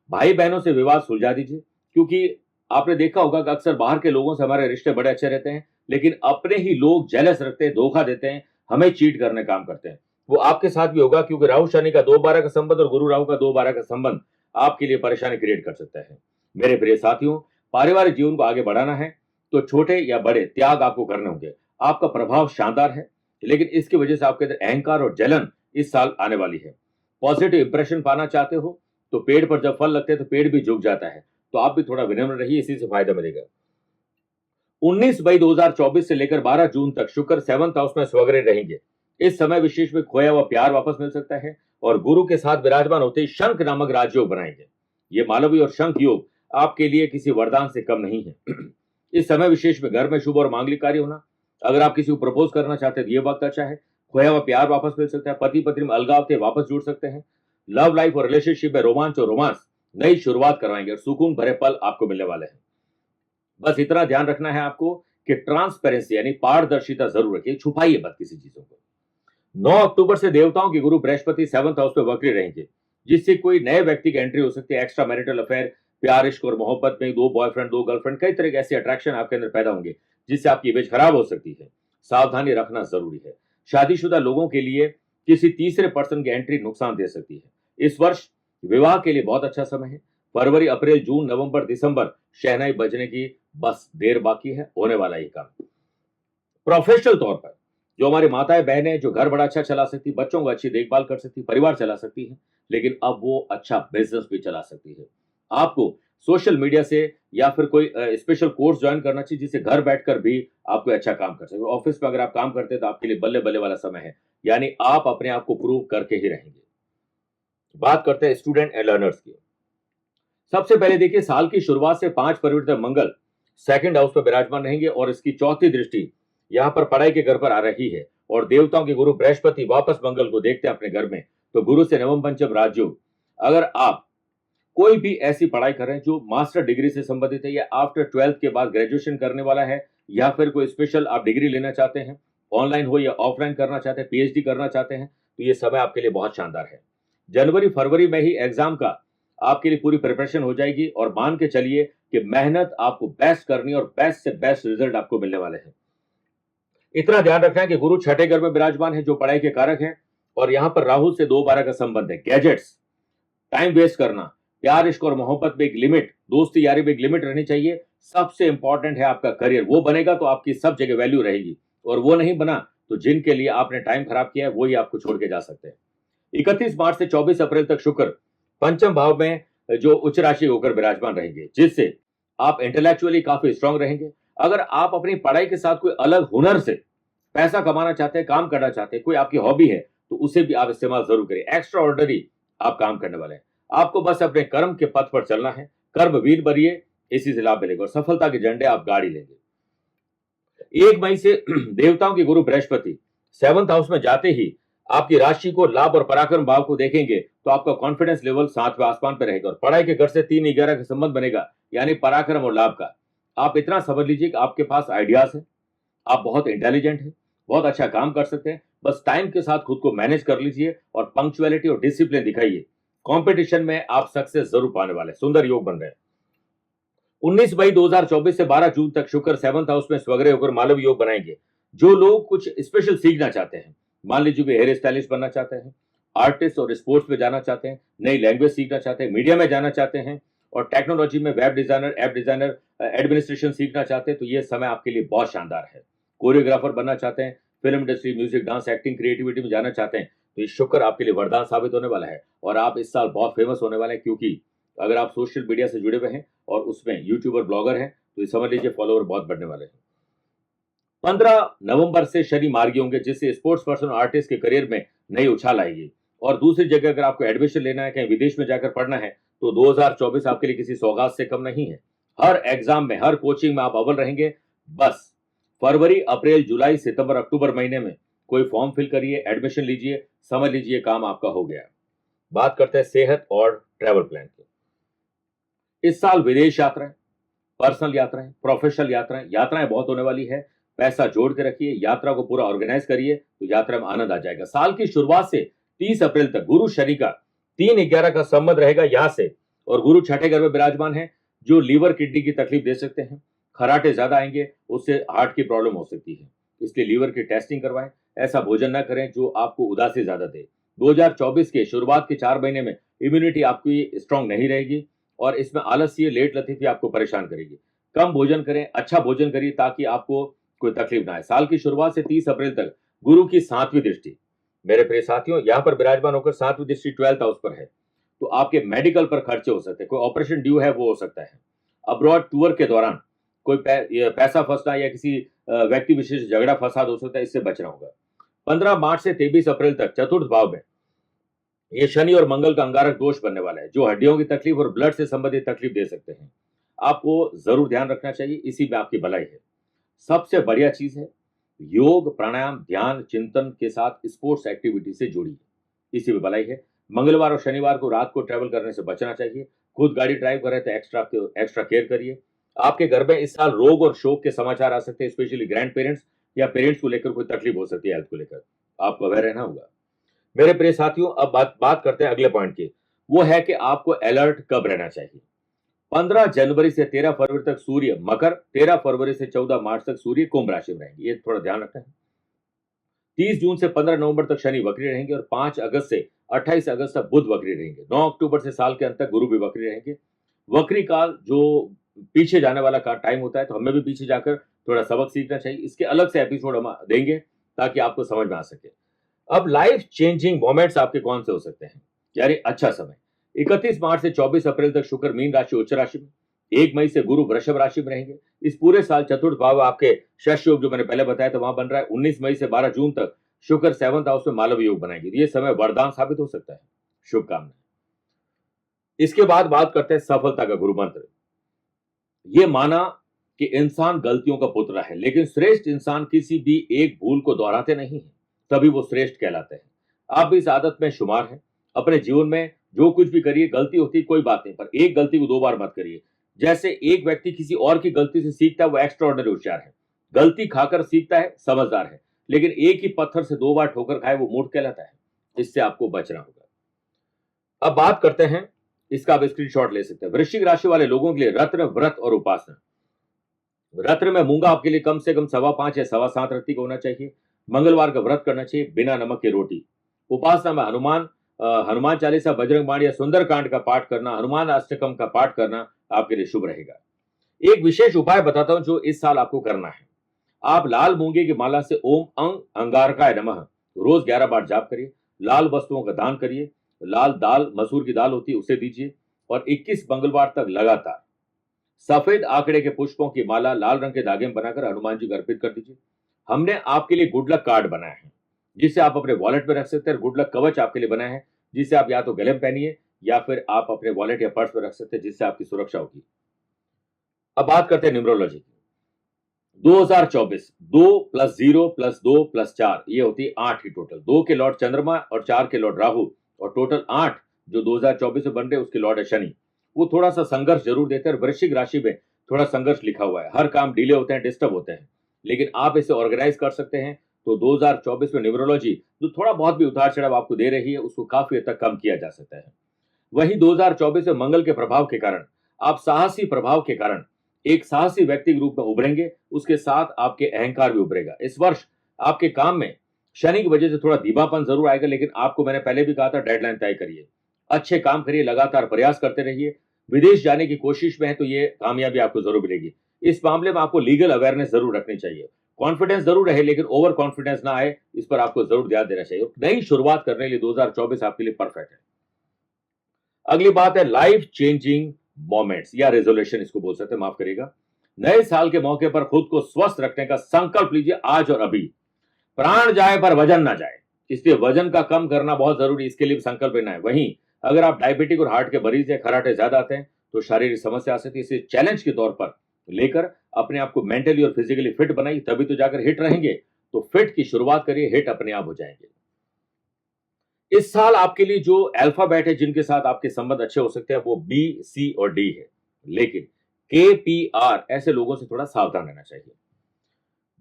भाई बहनों से विवाद सुलझा दीजिए, क्योंकि आपने देखा होगा कि अक्सर बाहर के लोगों से हमारे रिश्ते बड़े अच्छे रहते हैं, लेकिन अपने ही लोग जेलस रखते हैं, धोखा देते हैं, हमें चीट करने काम करते हैं। वो आपके साथ भी होगा, क्योंकि राहु शनि का 2-12 का संबंध और गुरु राहु का 2-12 का संबंध आपके लिए परेशानी क्रिएट कर सकता है। मेरे प्रिय साथियों, पारिवारिक जीवन को आगे बढ़ाना है तो छोटे या बड़े त्याग आपको करने होंगे। आपका प्रभाव शानदार है, लेकिन इसकी वजह से आपके अंदर अहंकार और जलन इस साल आने वाली है। पॉजिटिव इंप्रेशन पाना चाहते हो तो पेड़ पर जब फल लगते हैं तो पेड़ भी झुक जाता है, तो आप भी थोड़ा विनम्र रहिए, इसी से फायदा मिलेगा। 19 मई 2024 से लेकर 12 जून तक शुक्र 7th हाउस में स्वग्रह रहेंगे। इस समय विशेष में खोया हुआ प्यार वापस मिल सकता है और गुरु के साथ विराजमान होते ही शंख नामक राजयोग बनाएंगे। ये मालवी और शंख योग आपके लिए किसी वरदान से कम नहीं है। इस समय विशेष में घर में शुभ और मांगलिक कार्य होना, अगर आप किसी को प्रपोज करना चाहते हैं तो ये वक्त अच्छा है। खोया हुआ प्यार वापस मिल सकता है, पति पत्नी में अलगाव थे वापस जुड़ सकते हैं। लव लाइफ और रिलेशनशिप में रोमांच और रोमांस नई शुरुआत करवाएंगे और सुकून भरे पल आपको मिलने वाले हैं। बस इतना ध्यान रखना है आपको कि ट्रांसपेरेंसी यानी पारदर्शिता जरूर रखिए, छुपाइए मत किसी चीजों को। 9 अक्टूबर से देवताओं के गुरु बृहस्पति 7th हाउस में वक्री रहेंगे, जिससे कोई नए व्यक्ति की एंट्री हो सकती है। एक्स्ट्रा मैरिटल अफेयर, प्यार, इश्क और मोहब्बत में 2 बॉयफ्रेंड, 2 गर्लफ्रेंड, कई तरह के ऐसे अट्रैक्शन आपके अंदर पैदा होंगे, जिससे आपकी इमेज खराब हो सकती है। सावधानी रखना जरूरी है। शादीशुदा लोगों के लिए किसी तीसरे पर्सन की एंट्री नुकसान दे सकती है। इस वर्ष विवाह के लिए बहुत अच्छा समय है। फरवरी, अप्रैल, जून, नवंबर, दिसंबर शहनाई बजने की बस देर बाकी है, होने वाला ही काम। प्रोफेशनल तौर पर जो हमारी माताएं बहनें जो घर बड़ा अच्छा चला सकती, बच्चों को अच्छी देखभाल कर सकती, परिवार चला सकती है, लेकिन अब वो अच्छा बिजनेस भी चला सकती है। आपको सोशल मीडिया से या फिर कोई स्पेशल कोर्स ज्वाइन करना चाहिए, जिससे घर बैठकर भी आप कोई अच्छा काम कर सके। ऑफिस में अगर आप काम करते हैं तो आपके लिए बल्ले बल्ले वाला समय है, यानी आप अपने आप को प्रूव करके ही रहेंगे। बात करते हैं स्टूडेंट एंड लर्नर्स की। सबसे पहले देखिए, साल की शुरुआत से 5 फरवरी तक मंगल 2nd हाउस पर विराजमान रहेंगे और इसकी चौथी दृष्टि यहां पर पढ़ाई के घर पर आ रही है। और देवताओं के गुरु बृहस्पति वापस मंगल को देखते हैं अपने घर में, तो गुरु से नवम पंचम राजयोग। अगर आप कोई भी ऐसी पढ़ाई कर रहे हैं जो मास्टर डिग्री से संबंधित है, या आफ्टर 12th के बाद ग्रेजुएशन करने वाला है, या फिर कोई स्पेशल आप डिग्री लेना चाहते हैं, ऑनलाइन हो या ऑफलाइन करना चाहते हैं, पीएचडी करना चाहते हैं, तो ये समय आपके लिए बहुत शानदार है। जनवरी फरवरी में ही एग्जाम का आपके लिए पूरी प्रिपरेशन हो जाएगी और मान के चलिए कि मेहनत आपको बेस्ट करनी और बेस्ट से बेस्ट रिजल्ट आपको मिलने वाले हैं। इतना ध्यान रखना है कि गुरु 6ठे घर में विराजमान है, जो पढ़ाई के कारक है, और यहां पर राहु से 2-12 का संबंध है। गैजेट्स, टाइम वेस्ट करना, प्यार, इश्क और मोहब्बत में एक लिमिट, दोस्ती यारी में एक लिमिट रहनी चाहिए। सबसे इंपॉर्टेंट है आपका करियर, वो बनेगा तो आपकी सब जगह वैल्यू रहेगी, और वो नहीं बना तो जिनके लिए आपने टाइम खराब किया है वही आपको छोड़ के जा सकते हैं। 31 मार्च से 24 अप्रैल तक शुक्र पंचम भाव में जो उच्च राशि होकर विराजमान रहेंगे, जिससे आप इंटेलेक्चुअली काफी स्ट्रांग रहेंगे। अगर आप अपनी पढ़ाई के साथ कोई अलग हुनर से पैसा कमाना चाहते हैं, काम करना चाहते हैं, कोई आपकी हॉबी है, तो उसे भी आप इस्तेमाल जरूर करें। एक्स्ट्रा ऑर्डिनरी आप काम करने वाले हैं। आपको बस अपने कर्म के पथ पर चलना है, कर्म वीर बनिए, इसी से लाभ मिलेगा और सफलता के झंडे आप गाड़ी लेंगे। 1 मई से देवताओं के गुरु बृहस्पति 7th हाउस में जाते ही आपकी राशि को लाभ और पराक्रम भाव को देखेंगे, तो आपका कॉन्फिडेंस लेवल 7वें आसमान पर रहेगा और पढ़ाई के घर से 3-11 का संबंध बनेगा, यानी पराक्रम और लाभ का। आप इतना समझ लीजिए कि आपके पास आइडियाज है, आप बहुत इंटेलिजेंट हैं, बहुत अच्छा काम कर सकते हैं। बस टाइम के साथ खुद को मैनेज कर लीजिए और पंक्चुअलिटी और डिसिप्लिन दिखाइए। कंपटीशन में आप सक्सेस जरूर पाने वाले। सुंदर योग बन रहे हैं। 19 मई 2024 से 12 जून तक शुक्र 7th हाउस में स्वग्रह होकर मालव योग बनाएंगे। जो लोग कुछ स्पेशल सीखना चाहते हैं, मान लीजिए कि हेयर स्टाइलिस्ट बनना चाहते हैं, आर्टिस्ट और स्पोर्ट्स में जाना चाहते हैं, नई लैंग्वेज सीखना चाहते हैं, मीडिया में जाना चाहते हैं और टेक्नोलॉजी में web designer, app designer, administration सीखना चाहते हैं, तो ये समय आपके लिए बहुत शानदार है। कोरियोग्राफर बनना चाहते हैं, film industry, music, dance, acting, creativity में जाना चाहते हैं, तो ये शुक्र आपके लिए वरदान साबित होने वाला है और आप इस साल बहुत फेमस होने वाले हैं, क्योंकि अगर आप सोशल मीडिया से जुड़े हुए हैं और उसमें यूट्यूबर, ब्लॉगर हैं, तो ये समझ लीजिए फॉलोअर बहुत बढ़ने वाले हैं। 15 नवंबर से शनि मार्गी होंगे, जिससे स्पोर्ट्स पर्सन, आर्टिस्ट के करियर में नई उछाल आएगी। और दूसरी जगह अगर आपको एडमिशन लेना है, कहीं विदेश में जाकर पढ़ना है, तो 2024 आपके लिए किसी सौगात से कम नहीं है। हर एग्जाम में, हर कोचिंग में आप अव्वल रहेंगे। बस फरवरी, अप्रैल, जुलाई, सितंबर, अक्टूबर महीने में कोई फॉर्म फिल करिए, एडमिशन लीजिए, समझ लीजिए काम आपका हो गया। बात करते हैं सेहत और ट्रैवल प्लान की। इस साल विदेश यात्राएं, पर्सनल यात्राएं, प्रोफेशनल यात्राएं बहुत होने वाली है। पैसा जोड़ के रखिए, यात्रा को पूरा ऑर्गेनाइज करिए, तो यात्रा में आनंद आ जाएगा। साल की शुरुआत से 30 अप्रैल तक गुरु शनि का 3-11 का संबंध रहेगा यहां से, और गुरु छठे घर में विराजमान है, जो लीवर, किडनी की तकलीफ दे सकते हैं। खराटे ज्यादा आएंगे, उससे हार्ट की प्रॉब्लम हो सकती है, इसलिए लीवर की टेस्टिंग करवाएं। ऐसा भोजन ना करें जो आपको उदासी ज्यादा दे। 2024 के शुरुआत के 4 महीने में इम्यूनिटी आपकी स्ट्रांग नहीं रहेगी और इसमें आलस्य, लेट लतीफी आपको परेशान करेगी। कम भोजन करें, अच्छा भोजन करिए, ताकि आपको कोई तकलीफ ना आए। साल की शुरुआत से 30 अप्रैल तक गुरु की 7वीं दृष्टि, मेरे प्रिय साथियों, यहां पर विराजमान होकर 7वीं दृष्टि 12th हाउस पर है, तो आपके मेडिकल पर खर्चे हो सकते हैं। कोई ऑपरेशन ड्यू है, वो हो सकता है। अब्रॉड टूर के दौरान कोई पैसा फंसना या किसी व्यक्ति विशेष झगड़ा फसाद हो सकता है, इससे बचना होगा। 15 मार्च से 23 अप्रैल तक चतुर्थ भाव में ये शनि और मंगल का अंगारक दोष बनने वाला है, जो हड्डियों की तकलीफ और ब्लड से संबंधित तकलीफ दे सकते हैं। आपको जरूर ध्यान रखना चाहिए, इसी में आपकी भलाई है। सबसे बढ़िया चीज है, योग, प्राणायाम, ध्यान, चिंतन के साथ स्पोर्ट्स एक्टिविटी से जुड़िए, इसी में भलाई है। मंगलवार और शनिवार को रात को ट्रैवल करने से बचना चाहिए। खुद गाड़ी ड्राइव कर रहे तो एक्स्ट्रा केयर करिए। आपके घर में इस साल रोग और शोक के समाचार आ सकते हैं, स्पेशली ग्रैंड पेरेंट्स या पेरेंट्स को लेकर कोई तकलीफ हो सकती है, हेल्थ को लेकर आपको अवेयर रहना होगा। मेरे प्रिय साथियों, अब बात करते हैं अगले पॉइंट की। वो है कि आपको अलर्ट कब रहना चाहिए। 15 जनवरी से 13 फरवरी तक सूर्य मकर, 13 फरवरी से 14 मार्च तक सूर्य कुंभ राशि में रहेंगे, ये थोड़ा ध्यान रखना है। 30 जून से 15 नवंबर तक शनि वक्री रहेंगे और 5 अगस्त से 28 अगस्त तक बुध वक्री रहेंगे। 9 अक्टूबर से साल के अंत तक गुरु भी वक्री रहेंगे। वक्री काल जो पीछे जाने वाला का टाइम होता है, तो हमें भी पीछे जाकर थोड़ा सबक सीखना चाहिए। इसके अलग से एपिसोड हम देंगे ताकि आपको समझ में आ सके। अब लाइफ चेंजिंग मोमेंट्स आपके कौन से हो सकते हैं, यानी अच्छा समय। 31 मार्च से 24 अप्रैल तक शुक्र मीन राशि उच्च राशि में, 1 मई से गुरु वृषभ राशि में रहेंगे। इस पूरे साल चतुर्थ भाव आपके शश योग जो मैंने पहले बताया था वहां बन रहा है। 19 मई से 12 जून तक शुक्र 7th हाउस में मालव योग बनाएंगे, ये समय वरदान साबित हो सकता है। शुभकामनाएं। इसके बाद बात करते हैं सफलता का गुरु मंत्र। ये माना कि इंसान गलतियों का पुतला है, लेकिन श्रेष्ठ इंसान किसी भी एक भूल को दोहराते नहीं है, तभी वो श्रेष्ठ कहलाते हैं। आप भी इस आदत में शुमार हैं। अपने जीवन में जो कुछ भी करिए, गलती होती है कोई बात नहीं, पर एक गलती को 2 बार मत करिए। जैसे एक व्यक्ति किसी और की गलती से सीखता है, वो एक्स्ट्राऑर्डिनरी होशियार है। गलती खाकर सीखता है, समझदार है, लेकिन एक ही पत्थर से 2 बार ठोकर खाए, वो मूर्ख कहलाता है। इससे आपको बचना होगा। अब बात करते हैं, इसका आप स्क्रीनशॉट ले सकते हैं। वृश्चिक राशि वाले लोगों के लिए रत्न, व्रत और उपासना। रत्न में मूंगा आपके लिए कम से कम 5.25 या 7.25 रत्ती का होना चाहिए। मंगलवार का व्रत करना चाहिए, बिना नमक की रोटी। उपासना में हनुमान चालीसा, बजरंग बाण या सुंदरकांड का पाठ करना, हनुमान अष्टकम का पाठ करना आपके लिए शुभ रहेगा। एक विशेष उपाय बताता हूं जो इस साल आपको करना है। आप लाल मूंगे की माला से ओम अंग अंगारकाय नमः रोज 11 बार जाप करिए। लाल वस्तुओं का दान करिए। लाल दाल, मसूर की दाल होती है, उसे दीजिए और 21 मंगलवार तक लगातार सफेद आंकड़े के पुष्पों की माला लाल रंग के धागे में बनाकर हनुमान जी को अर्पित कर दीजिए। हमने आपके लिए गुड लक कार्ड बनाया है, जिसे आप अपने वॉलेट में रख सकते हैं। गुड लक कवच आपके लिए बनाया है, जिसे आप या तो गले में पहनिए या फिर आप अपने वॉलेट या पर्स में रख सकते हैं, जिससे आपकी सुरक्षा होगी। अब बात करते हैं न्यूमरोलॉजी की। 2024 2 + 0 + 2 + 4 ये होती है 8 की टोटल। 2 के लॉर्ड चंद्रमा और 4 के लॉर्ड राहु और टोटल 8 जो 2024 में बन रहे उसके लॉर्ड है शनि। वो थोड़ा सा संघर्ष जरूर देते हैं। वृश्चिक राशि में थोड़ा संघर्ष लिखा हुआ है, हर काम डिले होते हैं, डिस्टर्ब होते हैं, लेकिन आप इसे ऑर्गेनाइज कर सकते हैं। तो 2024 में न्यूमरोलॉजी जो थोड़ा बहुत भी उतार चढ़ाव आपको दे रही है, उसको काफी हद तक कम किया जा सकता है। वहीं 2024 में मंगल के प्रभाव के कारण आप साहसी प्रभाव के कारण एक साहसी व्यक्ति के रूप में उभरेंगे, उसके साथ आपके अहंकार भी उभरेगा। इस वर्ष आपके काम में शनि की वजह से थोड़ा धीमापन जरूर आएगा, लेकिन आपको मैंने पहले भी कहा था डेडलाइन तय करिए, अच्छे काम करिए, लगातार प्रयास करते रहिए। विदेश जाने की कोशिश में है तो ये कामयाबी आपको जरूर मिलेगी। इस मामले में आपको लीगल अवेयरनेस जरूर रखनी चाहिए। कॉन्फिडेंस जरूर रहे लेकिन ओवर कॉन्फिडेंस ना आए, इस पर आपको जरूर ध्यान देना चाहिए। नई शुरुआत करने के लिए 2024 आपके लिए परफेक्ट है। अगली बात है लाइफ चेंजिंग मोमेंट्स या रेजोल्यूशन इसको बोल सकते हैं, माफ करिएगा। नए साल के मौके पर खुद को स्वस्थ रखने का संकल्प लीजिए आज और अभी। प्राण जाए पर वजन ना जाए, इसलिए वजन का कम करना बहुत जरूरी, इसके लिए भी संकल्प लेना है। वहीं अगर आप डायबिटिक और हार्ट के मरीज हैं, खर्राटे ज्यादा आते हैं तो शारीरिक समस्या आ सकती है, इसे चैलेंज के तौर पर लेकर अपने आप को मेंटली और फिजिकली फिट बनाइए, तभी तो जाकर हिट रहेंगे। तो फिट की शुरुआत करिए, हिट अपने आप हो जाएंगे। इस साल आपके लिए जो अल्फाबेट है जिनके साथ आपके संबंध अच्छे हो सकते हैं वो बी, सी और डी है, लेकिन के, पी, आर ऐसे लोगों से थोड़ा सावधान रहना चाहिए।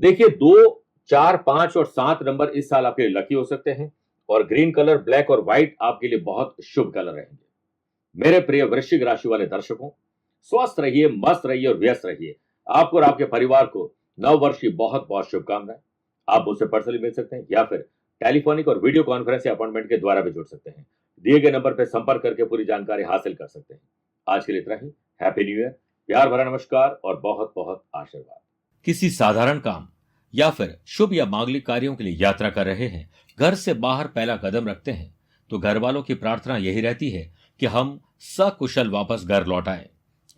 देखिए 2, 4, 5 और 7 नंबर इस साल आपके लिए लकी हो सकते हैं और ग्रीन कलर, ब्लैक और व्हाइट आपके लिए बहुत शुभ कलर रहेंगे। मेरे प्रिय वृश्चिक राशि वाले दर्शकों, स्वस्थ रहिए, मस्त रहिए और व्यस्त रहिए। आपको और आपके परिवार को नव वर्ष की बहुत बहुत शुभकामनाएं। आप मुझसे पर्सनली मिल सकते हैं या फिर टेलीफोनिक और वीडियो कॉन्फ्रेंस या अपॉइंटमेंट के द्वारा भी जुड़ सकते हैं। दिए गए नंबर पर संपर्क करके पूरी जानकारी हासिल कर सकते हैं। आज के लिए इतना ही। हैप्पी न्यू ईयर, प्यार भरा नमस्कार और बहुत बहुत आशीर्वाद। किसी साधारण काम या फिर शुभ या मांगलिक कार्यों के लिए यात्रा कर रहे हैं, घर से बाहर पहला कदम रखते हैं, तो घर वालों की प्रार्थना यही रहती है कि हम सकुशल वापस घर लौट आए।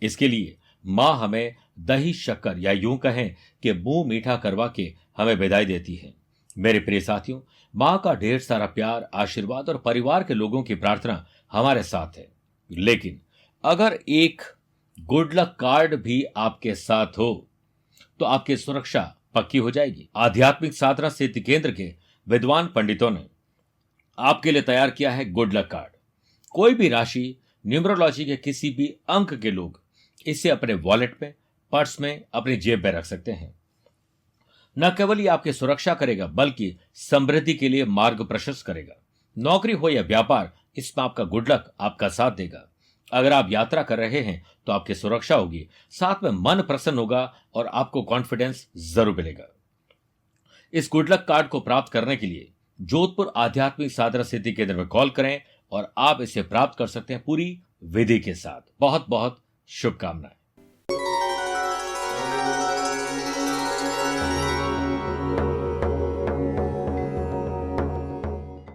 इसके लिए माँ हमें दही शक्कर या यूं कहें कि मुंह मीठा करवा के हमें विदाई देती है। मेरे प्रिय साथियों, माँ का ढेर सारा प्यार, आशीर्वाद और परिवार के लोगों की प्रार्थना हमारे साथ है। लेकिन अगर एक गुड लक कार्ड भी आपके साथ हो तो आपकी सुरक्षा पक्की हो जाएगी। आध्यात्मिक साधना सिद्धि केंद्र के विद्वान पंडितों ने आपके लिए तैयार किया है गुड लक कार्ड। कोई भी राशि, न्यूमरोलॉजी के किसी भी अंक के लोग इसे अपने वॉलेट में, पर्स में, अपनी जेब में रख सकते हैं। न केवल ये आपकी सुरक्षा करेगा बल्कि समृद्धि के लिए मार्ग प्रशस्त करेगा। नौकरी हो या व्यापार, इसमें आपका गुड लक आपका साथ देगा। अगर आप यात्रा कर रहे हैं तो आपकी सुरक्षा होगी, साथ में मन प्रसन्न होगा और आपको कॉन्फिडेंस जरूर मिलेगा। इस गुड लक कार्ड को प्राप्त करने के लिए जोधपुर आध्यात्मिक साधना सिद्धि केंद्र में कॉल करें और आप इसे प्राप्त कर सकते हैं पूरी विधि के साथ। बहुत बहुत शुभकामनाएं।